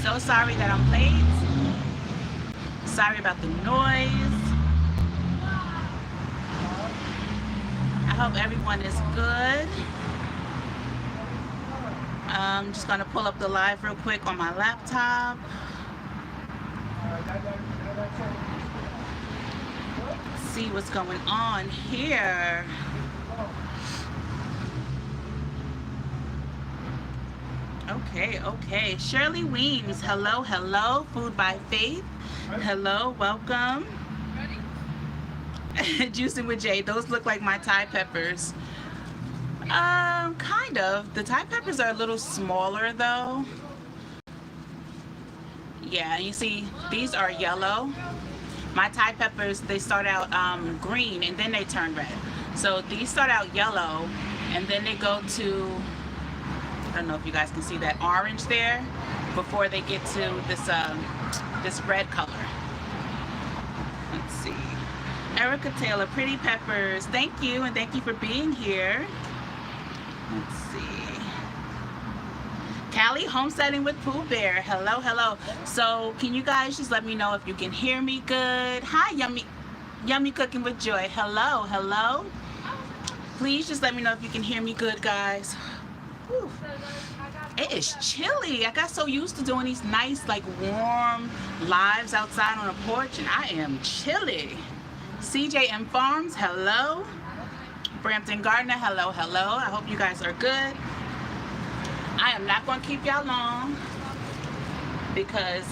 so sorry that I'm late. Sorry about the noise. I hope everyone is good. I'm just gonna pull up the live real quick on my laptop. See what's going on here. Okay. Shirley Weems, hello. Food by Faith, hello, welcome. Juicing with Jay, those look like my Thai peppers. Kind of. The Thai peppers are a little smaller though. Yeah, you see, these are yellow. My Thai peppers, they start out green and then they turn red. So these start out yellow and then they go to, I don't know if you guys can see that orange there, before they get to this red color. Let's see. Erica Taylor, pretty peppers. Thank you, and thank you for being here. Let's see. Callie, homesteading with Pooh Bear. Hello. So can you guys just let me know if you can hear me good? Hi, Yummy Cooking with Joy. Hello. Please just let me know if you can hear me good, guys. Whew. It is chilly. I got so used to doing these nice, like, warm lives outside on a porch, and I am chilly. CJM Farms, hello. Brampton Gardner, hello. I hope you guys are good. I am not going to keep y'all long because,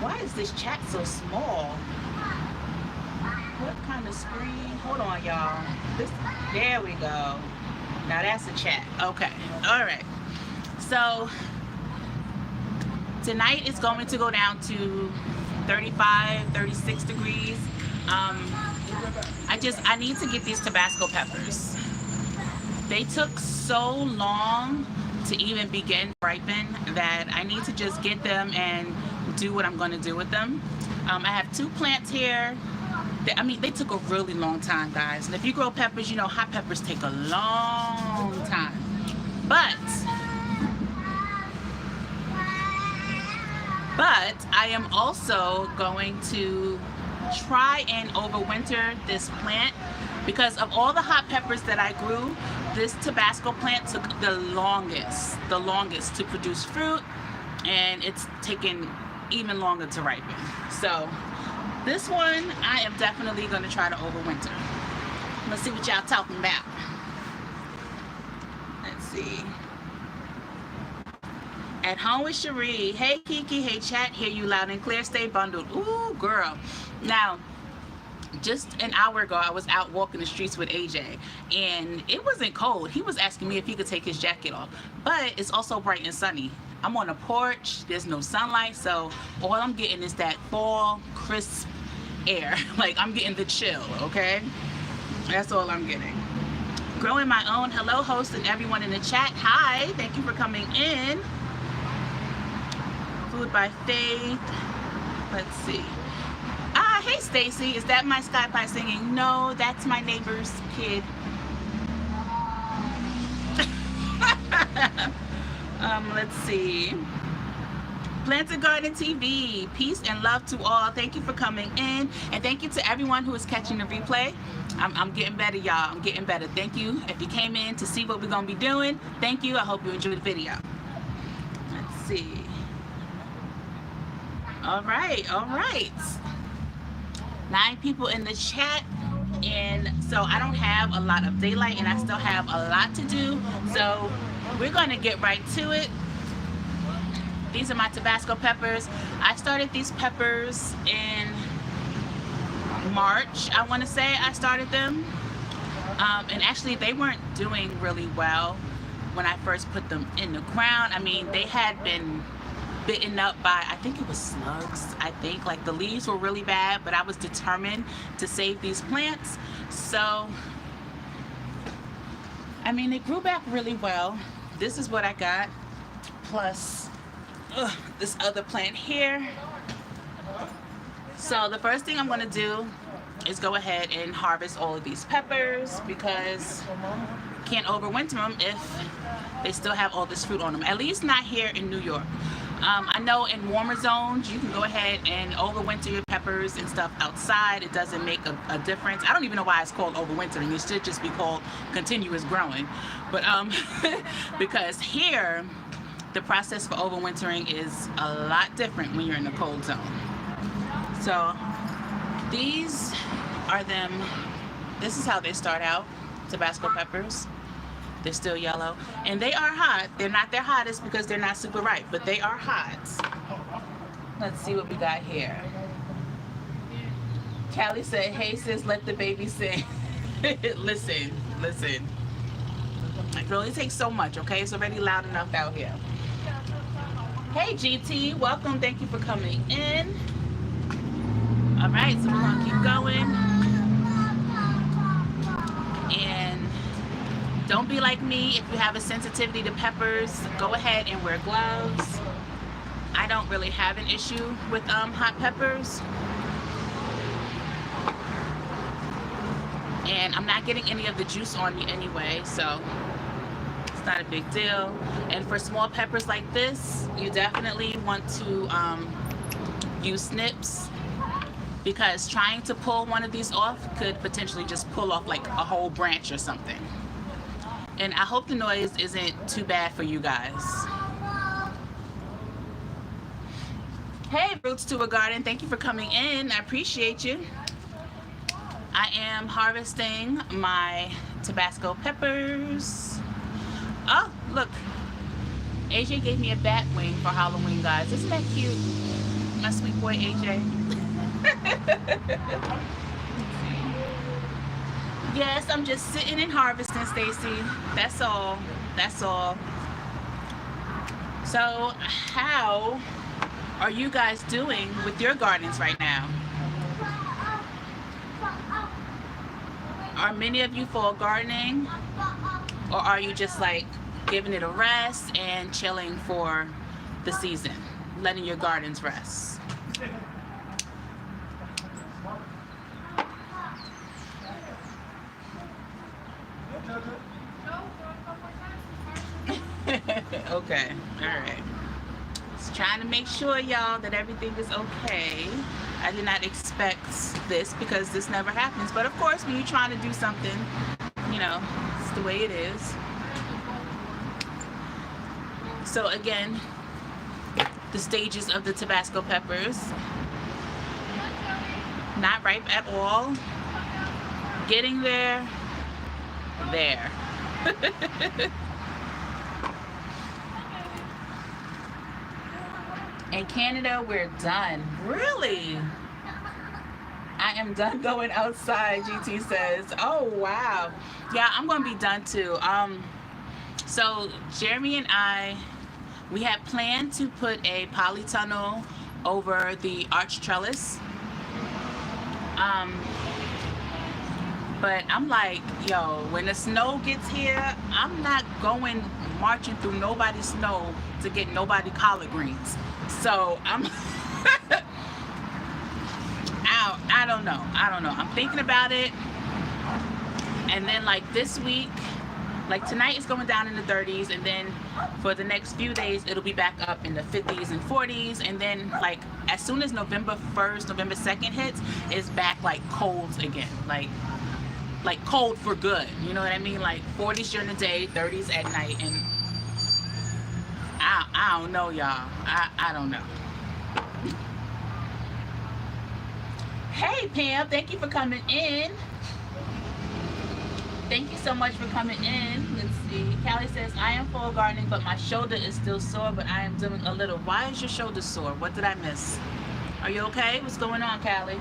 why is this chat so small? What kind of screen? Hold on, y'all. There we go. Now that's a chat. Okay. All right. So tonight it's going to go down to 35, 36 degrees. I need to get these Tabasco peppers. They took so long to even begin to ripen that I need to just get them and do what I'm going to do with them. I have 2 plants here. They took a really long time, guys. And if you grow peppers, you know hot peppers take a long time. But I am also going to try and overwinter this plant because of all the hot peppers that I grew, this Tabasco plant took the longest to produce fruit, and it's taken even longer to ripen. So this one, I am definitely going to try to overwinter. Let's see what y'all talking about. Let's see. At home with Cherie. Hey, Kiki. Hey, chat. Hear you loud and clear. Stay bundled. Ooh, girl. Now, just an hour ago, I was out walking the streets with AJ, and it wasn't cold. He was asking me if he could take his jacket off, but it's also bright and sunny. I'm on a porch. There's no sunlight, so all I'm getting is that fall, crisp air. Like, I'm getting the chill, okay? That's all I'm getting. Growing my own. Hello, host and everyone in the chat. Hi, thank you for coming in. Food by Faith. Let's see. Hey Stacy, is that my Sky Pie singing? No, that's my neighbor's kid. Let's see. Planted Garden TV, peace and love to all. Thank you for coming in, and thank you to everyone who is catching the replay. I'm getting better, y'all. I'm getting better. Thank you. If you came in to see what we're gonna be doing, thank you. I hope you enjoyed the video. Let's see. All right. 9 people in the chat, and so I don't have a lot of daylight, and I still have a lot to do, so we're going to get right to it. These are my Tabasco peppers. I started these peppers in March, I want to say I started them, and actually they weren't doing really well when I first put them in the ground. I mean, they had been bitten up by, I think it was slugs. I think, like, the leaves were really bad, but I was determined to save these plants. So I mean, they grew back really well. This is what I got, plus this other plant here. So the first thing I'm going to do is go ahead and harvest all of these peppers, because can't overwinter them if they still have all this fruit on them, at least not here in New York. I know in warmer zones you can go ahead and overwinter your peppers and stuff outside. It doesn't make a difference. I don't even know why it's called overwintering. It should just be called continuous growing. But because here the process for overwintering is a lot different when you're in a cold zone. So these are them. This is how they start out, Tabasco peppers. They're still yellow, and they are hot. They're not their hottest because they're not super ripe, but they are hot. Let's see what we got here. Callie said, hey sis, let the baby sing. Listen. It only takes so much, okay? It's already loud enough out here. Hey GT, welcome. Thank you for coming in. All right, so we're gonna keep going. And don't be like me. If you have a sensitivity to peppers, go ahead and wear gloves. I don't really have an issue with hot peppers. And I'm not getting any of the juice on me anyway, so it's not a big deal. And for small peppers like this, you definitely want to use snips, because trying to pull one of these off could potentially just pull off like a whole branch or something. And I hope the noise isn't too bad for you guys. Hey, Roots to a Garden, thank you for coming in. I appreciate you. I am harvesting my Tabasco peppers. Oh, look. AJ gave me a bat wing for Halloween, guys. Isn't that cute? My sweet boy, AJ. Yes, I'm just sitting and harvesting, Stacy. That's all. That's all. So, how are you guys doing with your gardens right now? Are many of you fall gardening? Or are you just like giving it a rest and chilling for the season? Letting your gardens rest? Okay, all right. Just trying to make sure, y'all, that everything is okay. I did not expect this because this never happens. But of course, when you're trying to do something, you know, it's the way it is. So again, the stages of the Tabasco peppers. Not ripe at all. Getting there. There. In Canada, we're done. Really? I am done going outside, GT says. Oh, wow. Yeah, I'm going to be done too. So Jeremy and I, we had planned to put a polytunnel over the arch trellis. But I'm like, yo, when the snow gets here, I'm not going marching through nobody's snow to get nobody collard greens. So I'm I don't know. I'm thinking about it. And then like this week, like tonight it's going down in the 30s, and then for the next few days it'll be back up in the 50s and 40s, and then like as soon as November 1st, November 2nd hits, it's back like colds again. Like cold for good. You know what I mean? Like 40s during the day, 30s at night, and I don't know, y'all. I don't know. Hey Pam, thank you for coming in. Thank you so much for coming in. Let's see. Callie says, I am full gardening, but my shoulder is still sore, but I am doing a little. Why is your shoulder sore? What did I miss? Are you okay? What's going on, Callie?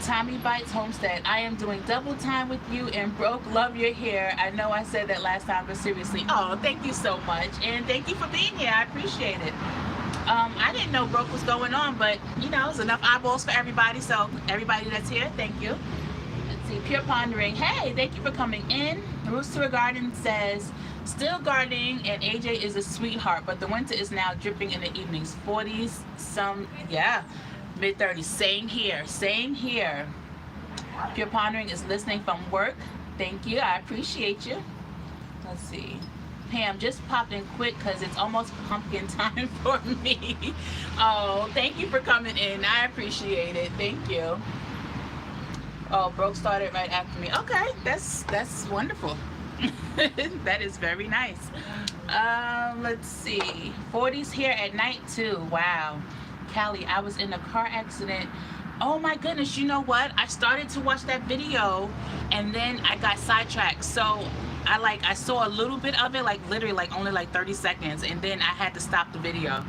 Tommy Bites Homestead. I am doing double time with you and Broke. Love your hair. I know I said that last time, but seriously. Oh, thank you so much. And thank you for being here. I appreciate it. I didn't know Broke was going on, but you know, it's enough eyeballs for everybody. So everybody that's here, thank you. Let's see. Pure Pondering. Hey, thank you for coming in. Roots to a Garden says, still gardening, and AJ is a sweetheart, but the winter is now dripping in the evenings. 40s, some, yeah. Mid-30s. Same here. Same here. Pure Pondering is listening from work. Thank you. I appreciate you. Let's see. Pam, just popped in quick because it's almost pumpkin time for me. Oh, thank you for coming in. I appreciate it. Thank you. Oh, Brooke started right after me. Okay, that's wonderful. That is very nice. Let's see. 40s here at night too. Wow. Callie, I was in a car accident. Oh my goodness, you know what? I started to watch that video and then I got sidetracked. So I saw a little bit of it, like literally like only like 30 seconds, and then I had to stop the video.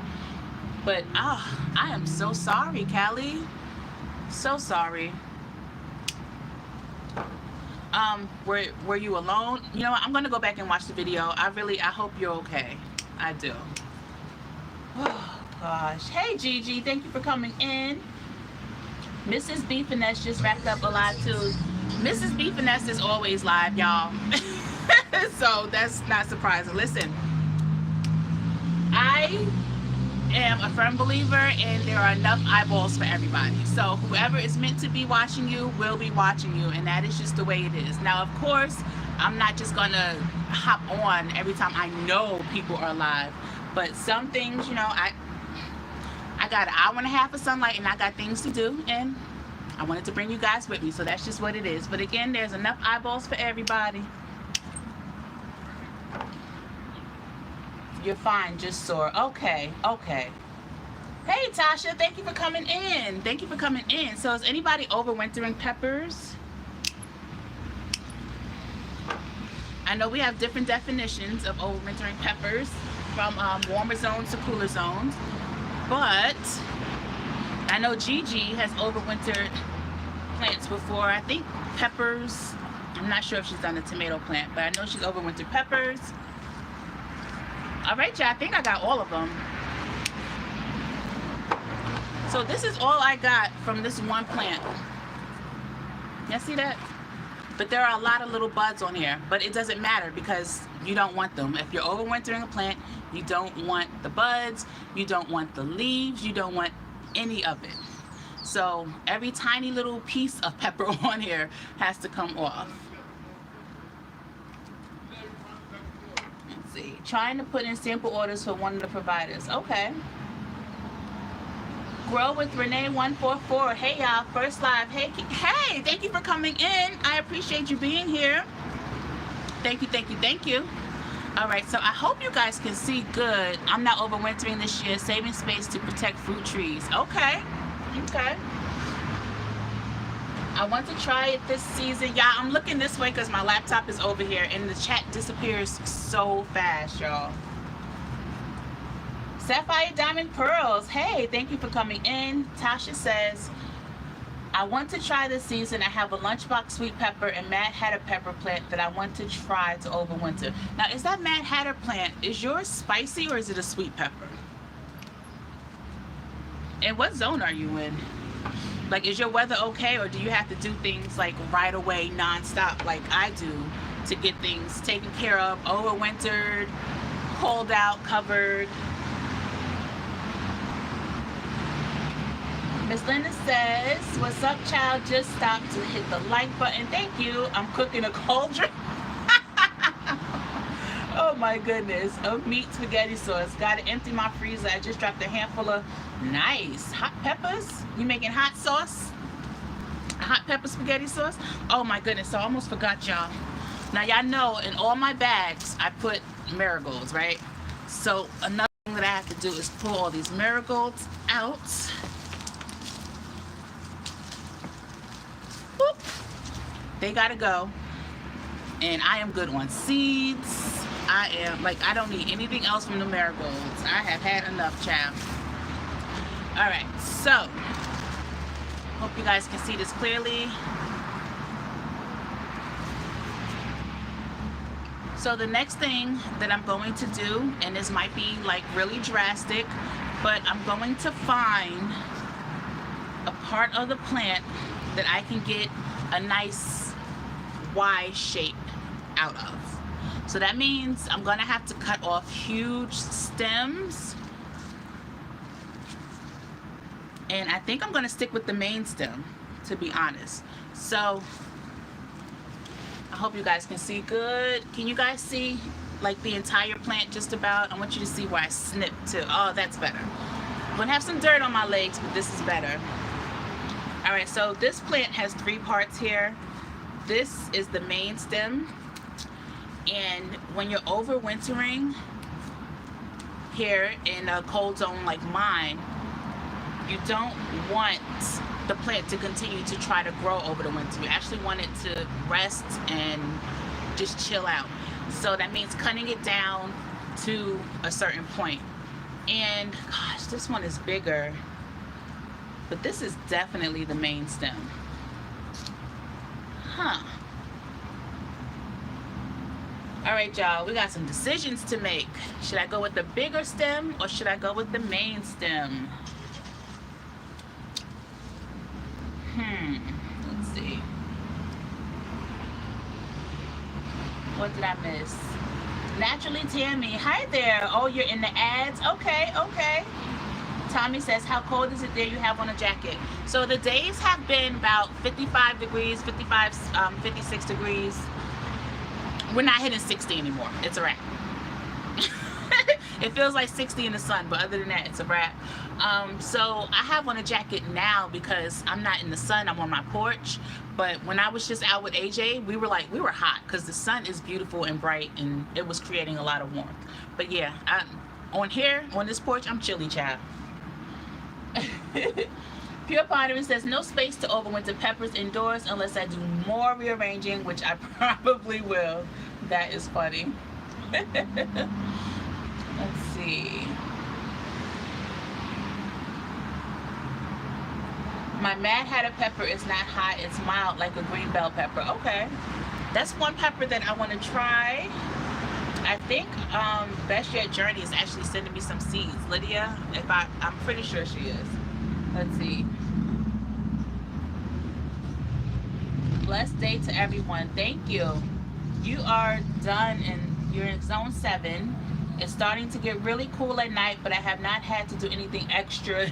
But I am so sorry, Callie. So sorry. Were you alone? You know what? I'm gonna go back and watch the video. I hope you're okay. I do. Oh gosh. Hey Gigi, thank you for coming in. Mrs. B Finesse just wrapped up a live too. Mrs. B Finesse is always live, y'all. So that's not surprising. Listen, I am a firm believer and there are enough eyeballs for everybody. So whoever is meant to be watching you will be watching you, and that is just the way it is. Now, of course, I'm not just gonna hop on every time I know people are live, but some things, you know, I got an hour and a half of sunlight and I got things to do, and I wanted to bring you guys with me, so that's just what it is. But again, there's enough eyeballs for everybody. You're fine, just sore. Okay, okay. Hey Tasha, thank you for coming in. Thank you for coming in. So is anybody overwintering peppers? I know we have different definitions of overwintering peppers, from warmer zones to cooler zones, but I know Gigi has overwintered plants before. I think peppers, I'm not sure if she's done a tomato plant, but I know she's overwintered peppers. All right, y'all, I think I got all of them. So this is all I got from this one plant. Y'all see that? But there are a lot of little buds on here, but it doesn't matter because you don't want them. If you're overwintering a plant, you don't want the buds, you don't want the leaves, you don't want any of it. So every tiny little piece of pepper on here has to come off. Let's see. Trying to put in sample orders for one of the providers. Okay. Grow with Renee 144. Hey y'all, first live. Hey, thank you for coming in. I appreciate you being here. Thank you, thank you, thank you. All right, so I hope you guys can see good. I'm not overwintering this year, saving space to protect fruit trees. Okay, okay. I want to try it this season. Yeah, I'm looking this way because my laptop is over here and the chat disappears so fast, y'all. Sapphire Diamond Pearls. Hey, thank you for coming in. Tasha says, I want to try this season. I have a lunchbox sweet pepper and Mad Hatter pepper plant that I want to try to overwinter. Now, is that Mad Hatter plant, is yours spicy or is it a sweet pepper? And what zone are you in? Like, is your weather okay, or do you have to do things like right away, nonstop, like I do, to get things taken care of, overwintered, pulled out, covered? Miss Linda says, what's up, child? Just stopped to hit the like button. Thank you. I'm cooking a cauldron. Oh my goodness. Of meat spaghetti sauce. Gotta empty my freezer. I just dropped a handful of nice hot peppers. You making hot sauce? Hot pepper spaghetti sauce? Oh my goodness. So I almost forgot, y'all. Now y'all know in all my bags I put marigolds, right? So another thing that I have to do is pull all these marigolds out. Boop. They gotta go. And I am good on seeds. I don't need anything else from the marigolds. I have had enough, child. Alright, so hope you guys can see this clearly. So the next thing that I'm going to do, and this might be like really drastic, but I'm going to find a part of the plant that I can get a nice Y shape out of. So that means I'm gonna have to cut off huge stems, and I think I'm gonna stick with the main stem, to be honest. So I hope you guys can see good. Can you guys see? like the entire plant just about. I want you to see where I snipped to. Oh, that's better. I'm gonna have some dirt on my legs, but this is better. All right, so this plant has 3 parts here. This is the main stem, and when you're overwintering here in a cold zone like mine, you don't want the plant to continue to try to grow over the winter. You actually want it to rest and just chill out. So that means cutting it down to a certain point. And gosh, this one is bigger, but this is definitely the main stem. Huh. All right, y'all, we got some decisions to make. Should I go with the bigger stem or should I go with the main stem? Let's see. What did I miss? Naturally Tammy. Hi there. Oh, you're in the ads? Okay, okay. Tommy says, how cold is it there you have on a jacket? So the days have been about 55 degrees, 56 degrees. We're not hitting 60 anymore. It's a wrap. It feels like 60 in the sun, but other than that, it's a wrap. So I have on a jacket now because I'm not in the sun. I'm on my porch. But when I was just out with AJ, we were hot because the sun is beautiful and bright, and it was creating a lot of warmth. But yeah, on this porch, I'm chilly, child. Pure Pottery says, no space to overwinter peppers indoors unless I do more rearranging, which I probably will. That is funny. Let's see. My Mad Hatter pepper is not hot, it's mild like a green bell pepper. Okay. That's one pepper that I want to try. I think Best Yet Journey is actually sending me some seeds. Lydia, I'm pretty sure she is. Let's see. Blessed day to everyone. Thank you. You are done and you're in zone 7. It's starting to get really cool at night, but I have not had to do anything extra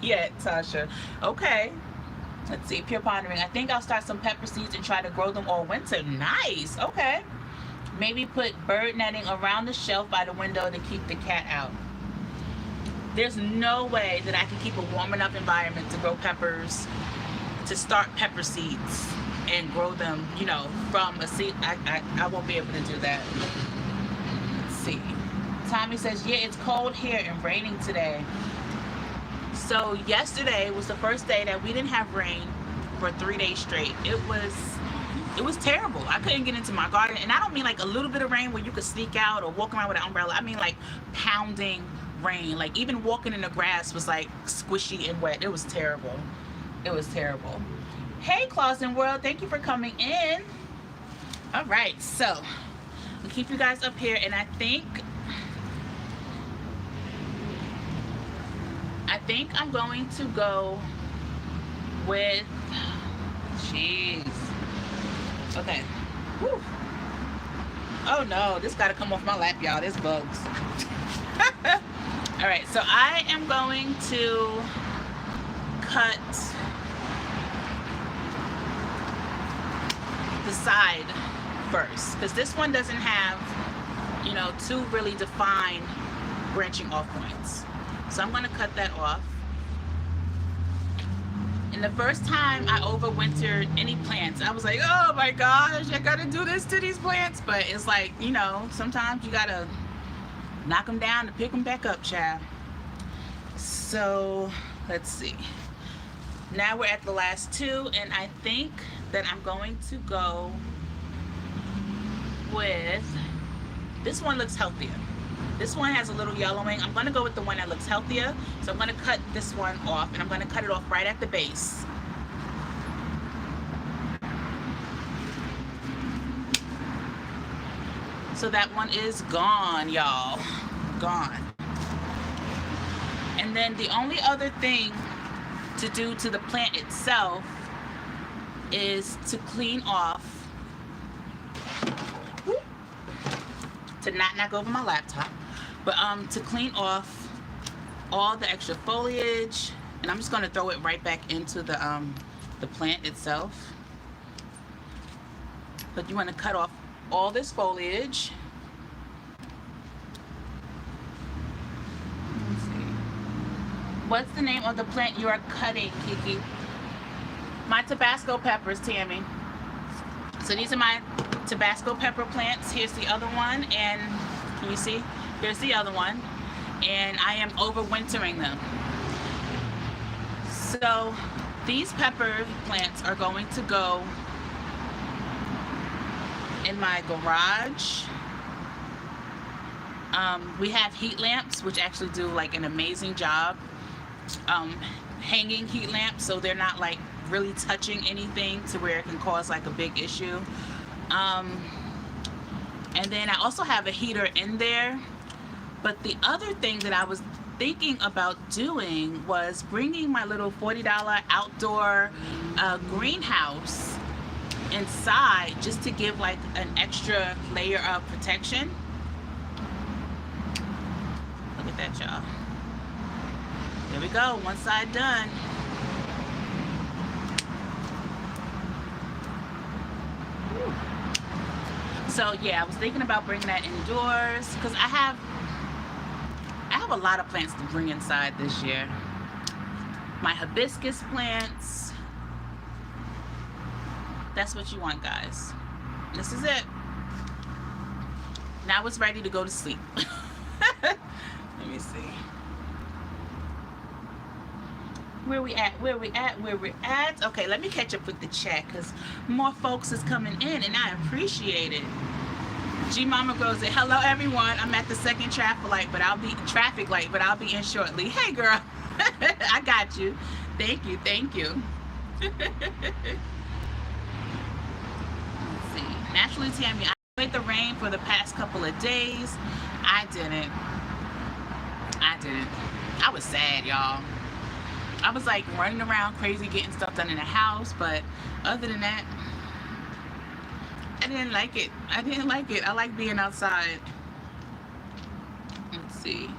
yet, Tasha. Okay. Let's see. Pure Pondering. I think I'll start some pepper seeds and try to grow them all winter. Nice. Okay. Maybe put bird netting around the shelf by the window to keep the cat out. There's no way that I can keep a warm enough environment to grow peppers, to start pepper seeds and grow them, you know, from a seed. I won't be able to do that. Let's see. Tommy says, yeah, it's cold here and raining today. So yesterday was the first day that we didn't have rain for 3 days straight. It was terrible. I couldn't get into my garden, and I don't mean like a little bit of rain where you could sneak out or walk around with an umbrella. I mean like pounding rain. Like even walking in the grass was like squishy and wet. It was terrible. It was terrible. Hey, Clausen World, thank you for coming in. All right, so I'll keep you guys up here, and I think I'm going to go with, jeez. Okay. Whew. Oh no, this gotta come off my lap, y'all. There's bugs. All right, so I am going to cut the side first, because this one doesn't have, you know, 2 really defined branching off points. So I'm going to cut that off. And the first time I overwintered any plants, I was like, oh my gosh, I got to do this to these plants. But it's like, you know, sometimes you got to knock them down to pick them back up, child. So let's see. Now we're at the last 2, and I think that I'm going to go with, this one looks healthier. This one has a little yellowing. I'm going to go with the one that looks healthier. So I'm going to cut this one off, and I'm going to cut it off right at the base. So that one is gone, y'all. Gone. And then the only other thing to do to the plant itself is to clean off, to not knock over my laptop, but to clean off all the extra foliage, and I'm just going to throw it right back into the plant itself. But you want to cut off all this foliage, What's the name of the plant you are cutting, Kiki? My Tabasco peppers, Tammy. So these are my Tabasco pepper plants. Here's the other one, and can you see? Here's the other one, and I am overwintering them. So these pepper plants are going to go in my garage. We have heat lamps, which actually do like an amazing job. Hanging heat lamps, so they're not like really touching anything to where it can cause like a big issue. And then I also have a heater in there. But the other thing that I was thinking about doing was bringing my little $40 outdoor greenhouse inside, just to give like an extra layer of protection. Look at that, y'all. There we go, one side done. So yeah, I was thinking about bringing that indoors because I have a lot of plants to bring inside this year. My hibiscus plants. That's what you want, guys. This is it. Now it's ready to go to sleep. Let me see. Where we at? Where we at? Where we at? Okay, let me catch up with the chat because more folks is coming in and I appreciate it. G Mama goes in. Hello everyone. I'm at the second traffic light, but I'll be in shortly. Hey girl. I got you. Thank you. Thank you. Let's see. Naturally, Tammy, I enjoyed the rain for the past couple of days. I didn't. I was sad, y'all. I was like running around crazy getting stuff done in the house, but other than that, I didn't like it. I like being outside. Let's see.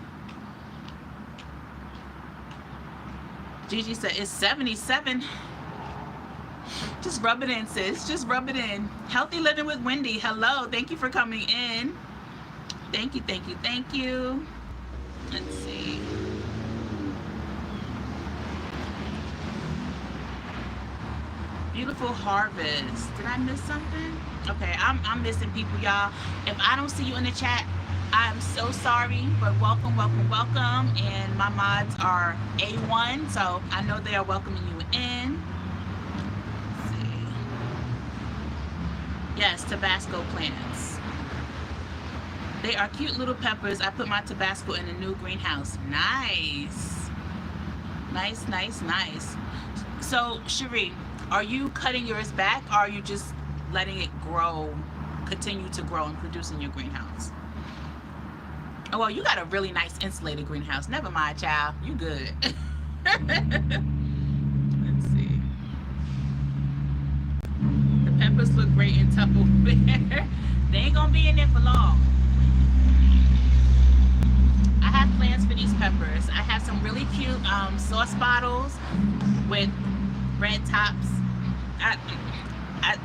Gigi said it's 77. Just rub it in, sis. Just rub it in. Healthy Living with Wendy. Hello. Thank you for coming in. Thank you, thank you, thank you. Let's see. Beautiful harvest. Did I miss something? Okay, I'm missing people, y'all. If I don't see you in the chat, I'm so sorry, but welcome, welcome, welcome. And my mods are A1, so I know they are welcoming you in. Let's see. Yes, Tabasco plants. They are cute little peppers. I put my Tabasco in a new greenhouse. Nice. Nice, nice, nice. So, Cherie, are you cutting yours back, or are you just letting it grow, continue to grow and produce in your greenhouse? Oh, well, you got a really nice insulated greenhouse. Never mind, child. You good. Let's see. The peppers look great in Tupperware. They ain't gonna be in there for long. I have plans for these peppers. I have some really cute sauce bottles with red tops.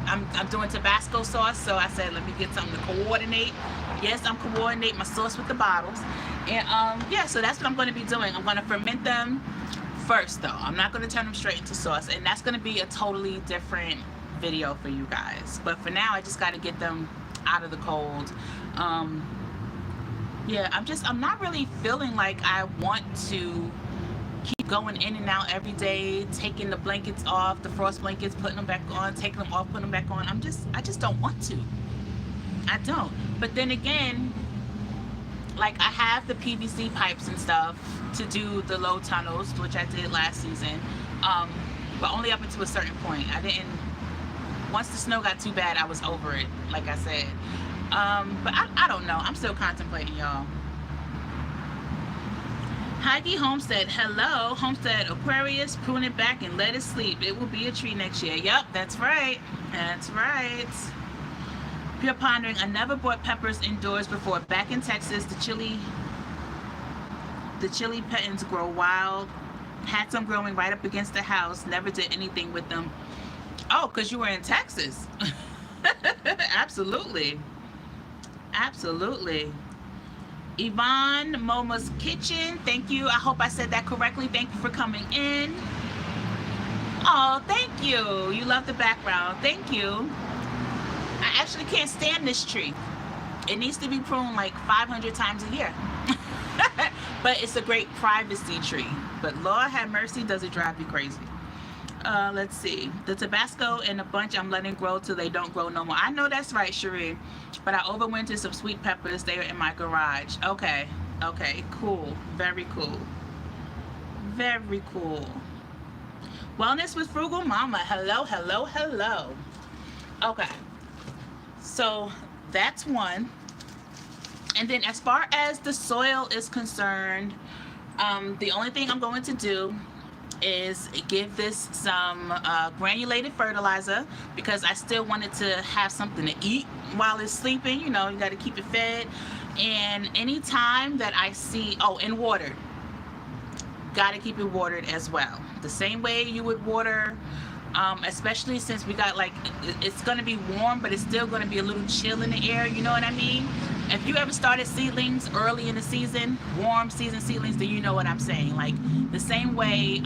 I'm doing Tabasco sauce, so I said let me get something to coordinate. Yes, I'm coordinating my sauce with the bottles, and yeah, so that's what I'm going to be doing. I'm going to ferment them first, though. I'm not going to turn them straight into sauce, and that's going to be a totally different video for you guys. But for now, I just got to get them out of the cold. Yeah, I'm not really feeling like I want to keep going in and out every day, taking the blankets off, the frost blankets, putting them back on, taking them off, putting them back on. I just don't want to. I don't. But then again, like I have the PVC pipes and stuff to do the low tunnels, which I did last season, but only up until a certain point. Once the snow got too bad, I was over it, like I said. But I don't know. I'm still contemplating, y'all. Heidi Homestead, hello. Homestead Aquarius, prune it back and let it sleep. It will be a tree next year. Yep, that's right. That's right. Pure Pondering, I never bought peppers indoors before. Back in Texas, the chili petons grow wild. Had some growing right up against the house. Never did anything with them. Oh, because you were in Texas. Absolutely. Absolutely. Yvonne Moma's Kitchen, thank you. I hope I said that correctly. Thank you for coming in. Oh, thank you. You love the background. Thank you. I actually can't stand this tree. It needs to be pruned like 500 times a year. But it's a great privacy tree. But Lord have mercy, does it drive you crazy. Let's see. The Tabasco and a bunch I'm letting grow till they don't grow no more. I know that's right, Cherie. But I overwintered some sweet peppers. They are in my garage. Okay. Okay. Cool. Very cool. Very cool. Wellness with Frugal Mama. Hello, hello, hello. Okay. So that's one. And then as far as the soil is concerned, the only thing I'm going to do is give this some granulated fertilizer, because I still wanted to have something to eat while it's sleeping. You know, you got to keep it fed. And anytime that I see, oh, and watered, got to keep it watered as well. The same way you would water, especially since we got like, it's going to be warm, but it's still going to be a little chill in the air. You know what I mean? If you ever started seedlings early in the season, warm season seedlings, then you know what I'm saying. Like the same way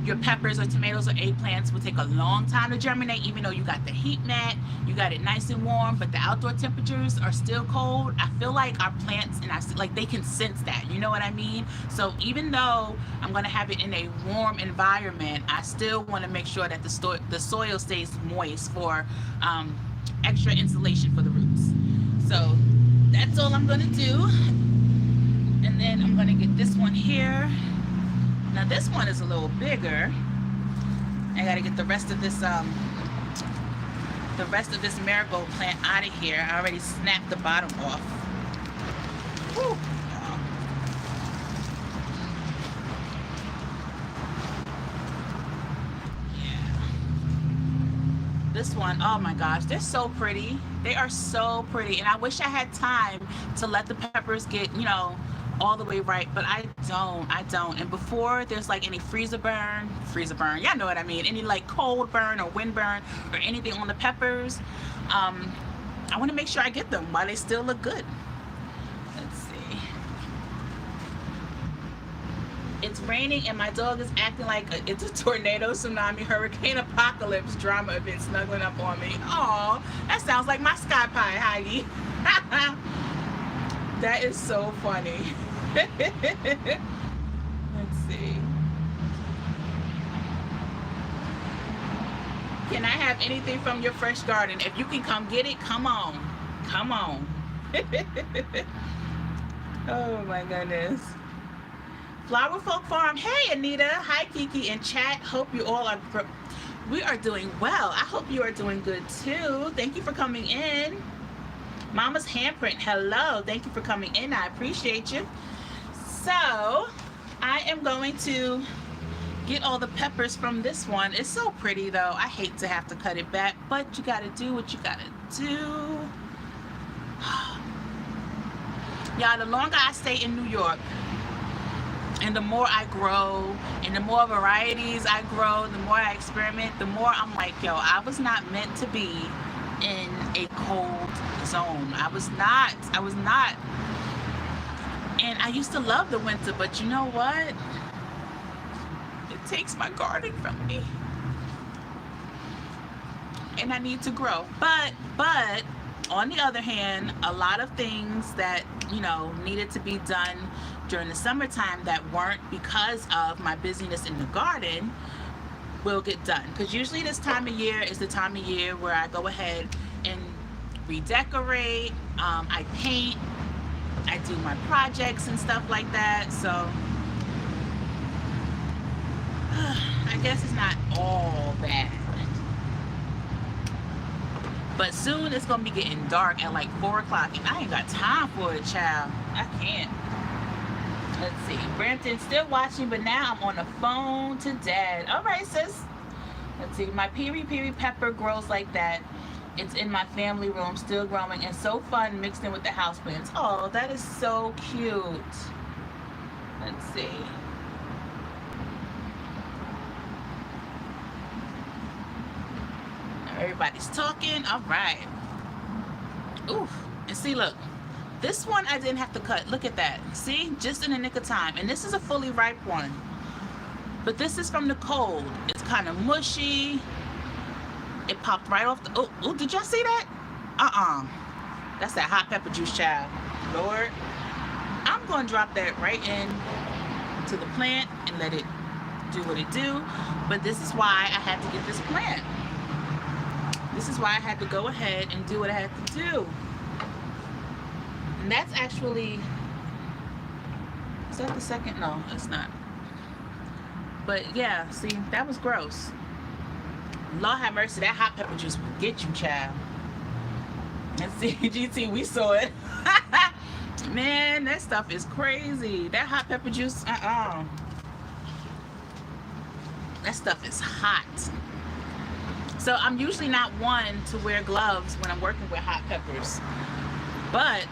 your peppers or tomatoes or eggplants will take a long time to germinate, even though you got the heat mat, you got it nice and warm, but the outdoor temperatures are still cold. I feel like our plants, and like they can sense that, you know what I mean? So even though I'm gonna have it in a warm environment, I still want to make sure that the soil stays moist for extra insulation for the roots. So that's all I'm gonna do. And then I'm gonna get this one here. Now this one is a little bigger. I gotta get the rest of this marigold plant out of here. I already snapped the bottom off. Whew. This one, oh my gosh, they're so pretty. They are so pretty, and I wish I had time to let the peppers get, you know, all the way right, but I don't. And before there's like any freezer burn, y'all know what I mean, any like cold burn or wind burn or anything on the peppers, I want to make sure I get them while they still look good. Let's see. It's raining and my dog is acting like it's a tornado, tsunami, hurricane, apocalypse drama event snuggling up on me. Aw, that sounds like my sky pie, Heidi. That is so funny. Let's see. Can I have anything from your fresh garden? If you can come get it, come on. Come on. Oh my goodness. Flower Folk Farm. Hey Anita. Hi Kiki in chat. Hope you all are, we are doing well. I hope you are doing good too. Thank you for coming in. Mama's Handprint, hello. Thank you for coming in. I appreciate you. So, I am going to get all the peppers from this one. It's so pretty though. I hate to have to cut it back, but you gotta do what you gotta do. Y'all, the longer I stay in New York, and the more I grow, and the more varieties I grow, the more I experiment, the more I'm like, yo, I was not meant to be in a cold zone. I was not. And I used to love the winter, but you know what? It takes my garden from me. And I need to grow. But on the other hand, a lot of things that, you know, needed to be done during the summertime that weren't because of my busyness in the garden will get done. Because usually this time of year is the time of year where I go ahead and redecorate, I paint, I do my projects and stuff like that. So I guess it's not all bad. But soon it's gonna be getting dark at like 4 o'clock, and I ain't got time for it, child. I can't. Let's see. Brampton still watching, but now I'm on the phone to Dad. All right, sis. Let's see. My piri pepper grows like that. It's in my family room, still growing, and so fun mixed in with the houseplants. Oh, that is so cute. Let's see. Everybody's talking. All right. Ooh, and see, look. This one I didn't have to cut. Look at that. See? Just in the nick of time. And this is a fully ripe one. But this is from the cold. It's kind of mushy. It popped right off the... Oh, did y'all see that? That's that hot pepper juice, child. Lord. I'm going to drop that right in to the plant and let it do what it do. But this is why I had to get this plant. This is why I had to go ahead and do what I had to do. And that's actually... Is that the second? No, it's not. But yeah, see, that was gross. Lord have mercy, that hot pepper juice will get you, child. Let's see, GT, we saw it. Man, that stuff is crazy. That hot pepper juice, That stuff is hot. So I'm usually not one to wear gloves when I'm working with hot peppers. But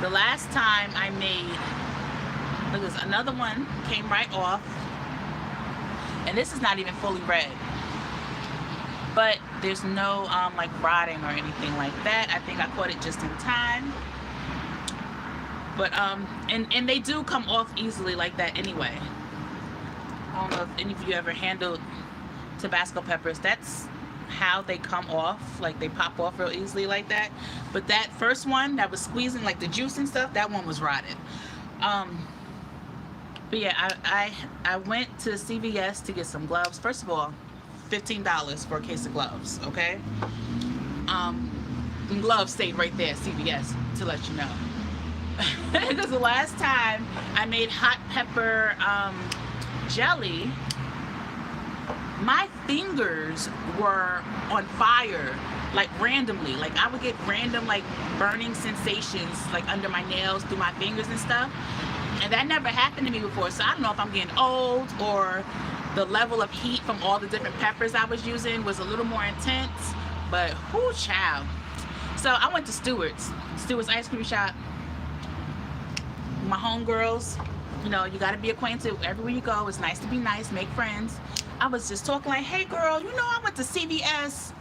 the last time I made, look, there's another one came right off. And this is not even fully red. But there's no like rotting or anything like that. I think I caught it just in time. But and they do come off easily like that anyway. I don't know if any of you ever handled Tabasco peppers. That's how they come off, like they pop off real easily like that. But that first one that was squeezing like the juice and stuff, that one was rotted. But yeah, I went to CVS to get some gloves. First of all, $15 for a case of gloves, okay? Gloves stayed right there at CVS, to let you know. Because the last time I made hot pepper jelly, my fingers were on fire, like randomly. Like I would get random like burning sensations like under my nails, through my fingers and stuff. And that never happened to me before. So I don't know if I'm getting old or the level of heat from all the different peppers I was using was a little more intense. But whoo, child. So I went to Stewart's ice cream shop. My homegirls, you know, you got to be acquainted everywhere you go. It's nice to be nice, make friends. I was just talking like, hey girl, you know, I went to CVS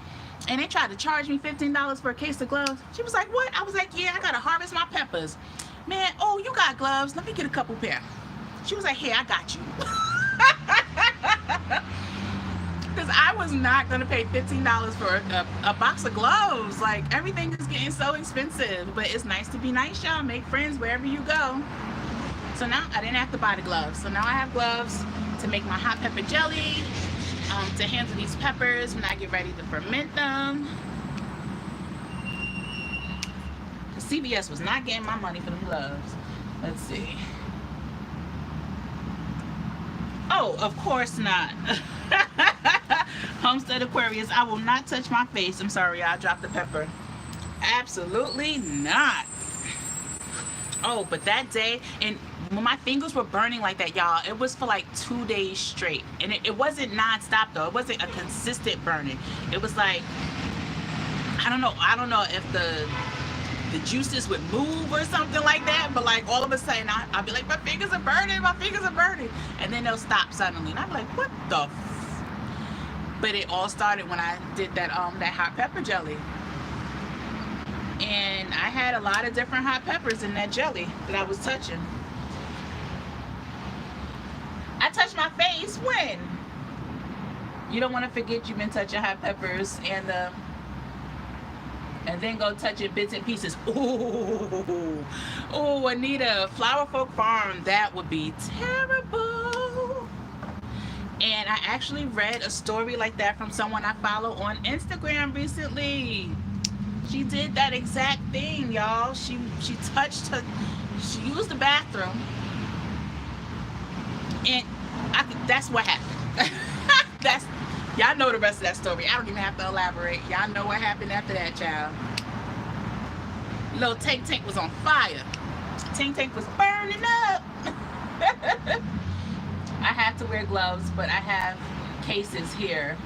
and they tried to charge me $15 for a case of gloves. She was like, what? I was like, yeah, I got to harvest my peppers. Man, oh, you got gloves? Let me get a couple pair. She was like, hey, I got you. Because I was not going to pay $15 for a box of gloves. Like, everything is getting so expensive. But it's nice to be nice, y'all. Make friends wherever you go. So now I didn't have to buy the gloves. So now I have gloves to make my hot pepper jelly, to handle these peppers when I get ready to ferment them. CVS was not getting my money for the gloves. Let's see. Oh, of course not. Homestead Aquarius, I will not touch my face. I'm sorry, I dropped the pepper. Absolutely not. Oh, but that day, and when my fingers were burning like that, y'all, it was for like 2 days straight. And it wasn't non-stop though. It wasn't a consistent burning. It was like, I don't know if the juices would move or something like that, but like all of a sudden I'll be like, my fingers are burning, and then they'll stop suddenly, and I'm like, what the but it all started when I did that that hot pepper jelly, and I had a lot of different hot peppers in that jelly that I was touching. I touched my face when you don't want to forget you've been touching hot peppers and then go touch it bits and pieces. Ooh, oh, Anita, Flower Folk Farm, that would be terrible. And I actually read a story like that from someone I follow on Instagram recently. She did that exact thing, y'all. She she used the bathroom, and that's what happened. Y'all know the rest of that story. I don't even have to elaborate. Y'all know what happened after that, child. Little Tank was on fire. Tank was burning up. I have to wear gloves, but I have cases here.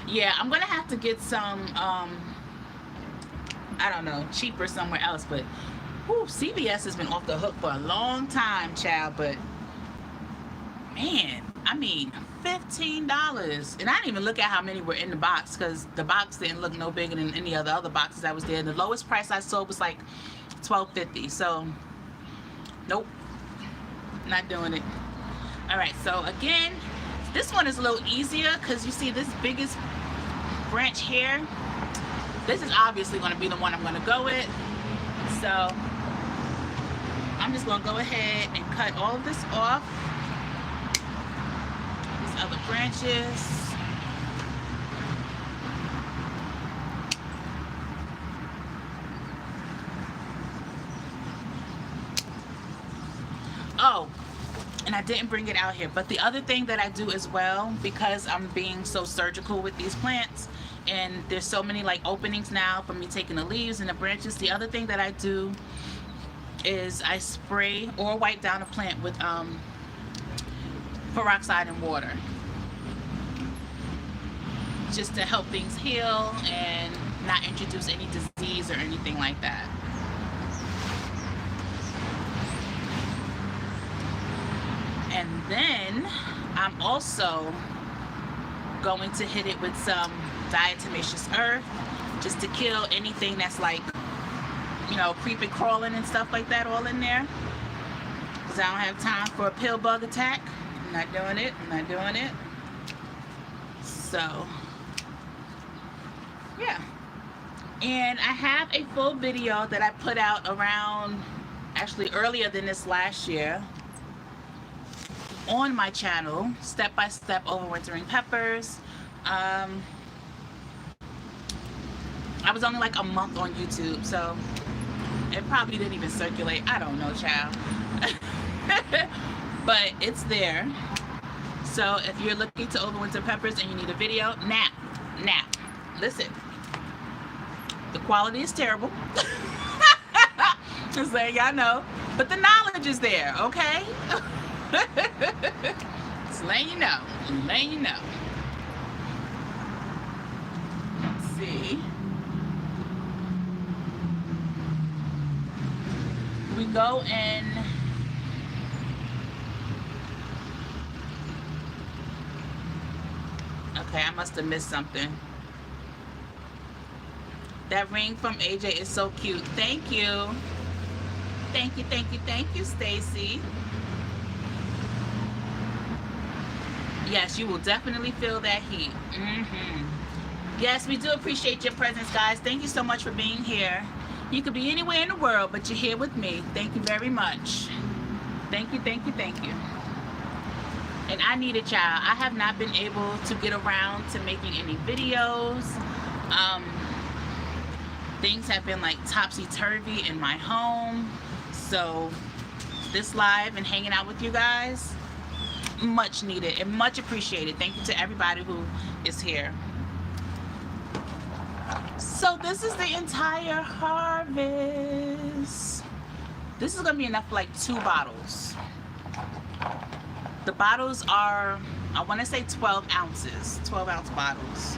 Yeah, I'm gonna have to get some, I don't know, cheaper somewhere else, but whew, CVS has been off the hook for a long time, child, but man, I mean, $15. And I didn't even look at how many were in the box, because the box didn't look no bigger than any of the other boxes that was there. The lowest price I saw was like $12.50. So nope, not doing it. All right, so again, this one is a little easier because you see this biggest branch here. This is obviously going to be the one I'm going to go with. So I'm just going to go ahead and cut all of this off. These other branches. Oh, and I didn't bring it out here, but the other thing that I do as well, because I'm being so surgical with these plants and there's so many like openings now for me taking the leaves and the branches, the other thing that I do is I spray or wipe down a plant with peroxide and water, just to help things heal and not introduce any disease or anything like that. And then I'm also going to hit it with some diatomaceous earth, just to kill anything that's like, you know, creeping, crawling and stuff like that all in there. Because I don't have time for a pill bug attack. I'm not doing it. I'm not doing it. So, yeah. And I have a full video that I put out around, actually earlier than this last year, on my channel, step-by-step overwintering peppers. I was only like a month on YouTube, so it probably didn't even circulate. I don't know, child. But it's there. So if you're looking to overwinter peppers and you need a video, now, listen. The quality is terrible. Just letting y'all know. But the knowledge is there, okay? Just letting you know. Letting you know. Let's see. We go in. Okay, I must have missed something. That ring from AJ is so cute. Thank you. Thank you, thank you, thank you, Stacy. Yes, you will definitely feel that heat. Yes, we do appreciate your presence, guys. Thank you so much for being here. You could be anywhere in the world, but you're here with me. Thank you very much. Thank you, thank you, thank you. And I need it, child. I have not been able to get around to making any videos. Things have been like topsy-turvy in my home. So this live and hanging out with you guys, much needed and much appreciated. Thank you to everybody who is here. So this is the entire harvest. This is gonna be enough for like 2 bottles. The bottles are, I want to say 12 ounces, 12-ounce bottles.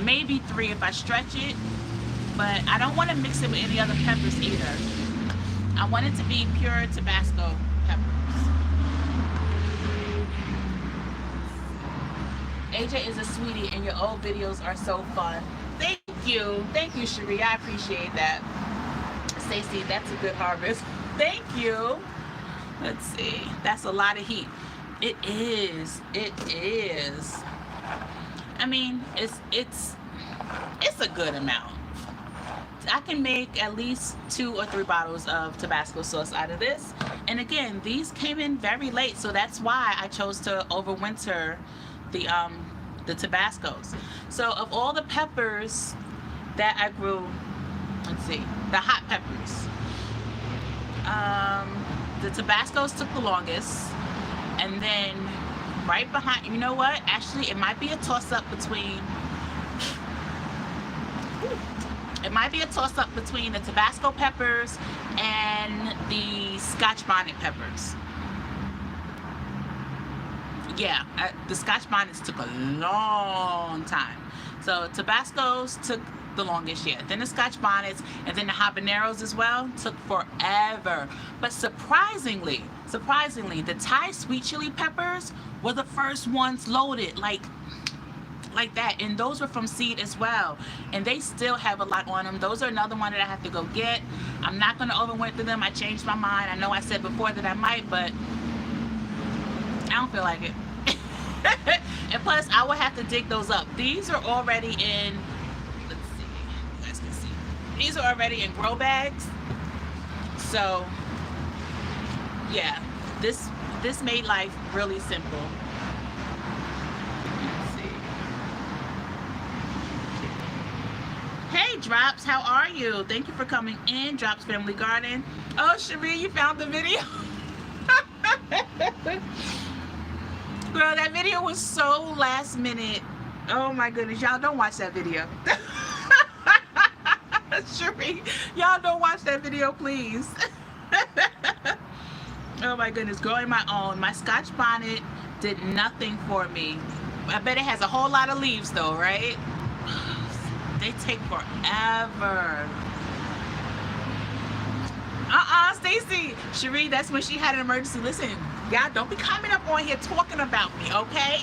Maybe 3 if I stretch it, but I don't want to mix it with any other peppers either. I want it to be pure Tabasco peppers. AJ is a sweetie and your old videos are so fun. Thank you, Cherie, I appreciate that. Stacey, that's a good harvest. Thank you. Let's see, that's a lot of heat. It is. I mean, it's a good amount. I can make at least 2 or 3 bottles of Tabasco sauce out of this. And again, these came in very late, so that's why I chose to overwinter the Tabascos. So of all the peppers that I grew, let's see, the hot peppers, the Tabascos took the longest, and then right behind, you know what, actually it might be a toss-up between the Tabasco peppers and the Scotch bonnet peppers. Yeah, the Scotch bonnets took a long time. So Tabascos took the longest, yeah. Then the Scotch bonnets, and then the habaneros as well took forever. But surprisingly, the Thai sweet chili peppers were the first ones loaded, like that, and those were from seed as well, and they still have a lot on them. Those are another one that I have to go get. I'm not going to overwinter them. I changed my mind. I know I said before that I might, but I don't feel like it. And plus I will have to dig those up. These are already in, let's see, you guys can see, these are already in grow bags, so yeah, this made life really simple. Hey Drops, how are you? Thank you for coming in, Drops Family Garden. Oh, Cherie, you found the video? Girl, that video was so last minute. Oh my goodness, y'all don't watch that video. Cherie, y'all don't watch that video, please. Oh my goodness, growing my own. My Scotch bonnet did nothing for me. I bet it has a whole lot of leaves though, right? They take forever. Stacy. Cherie, that's when she had an emergency. Listen, y'all don't be coming up on here talking about me, okay?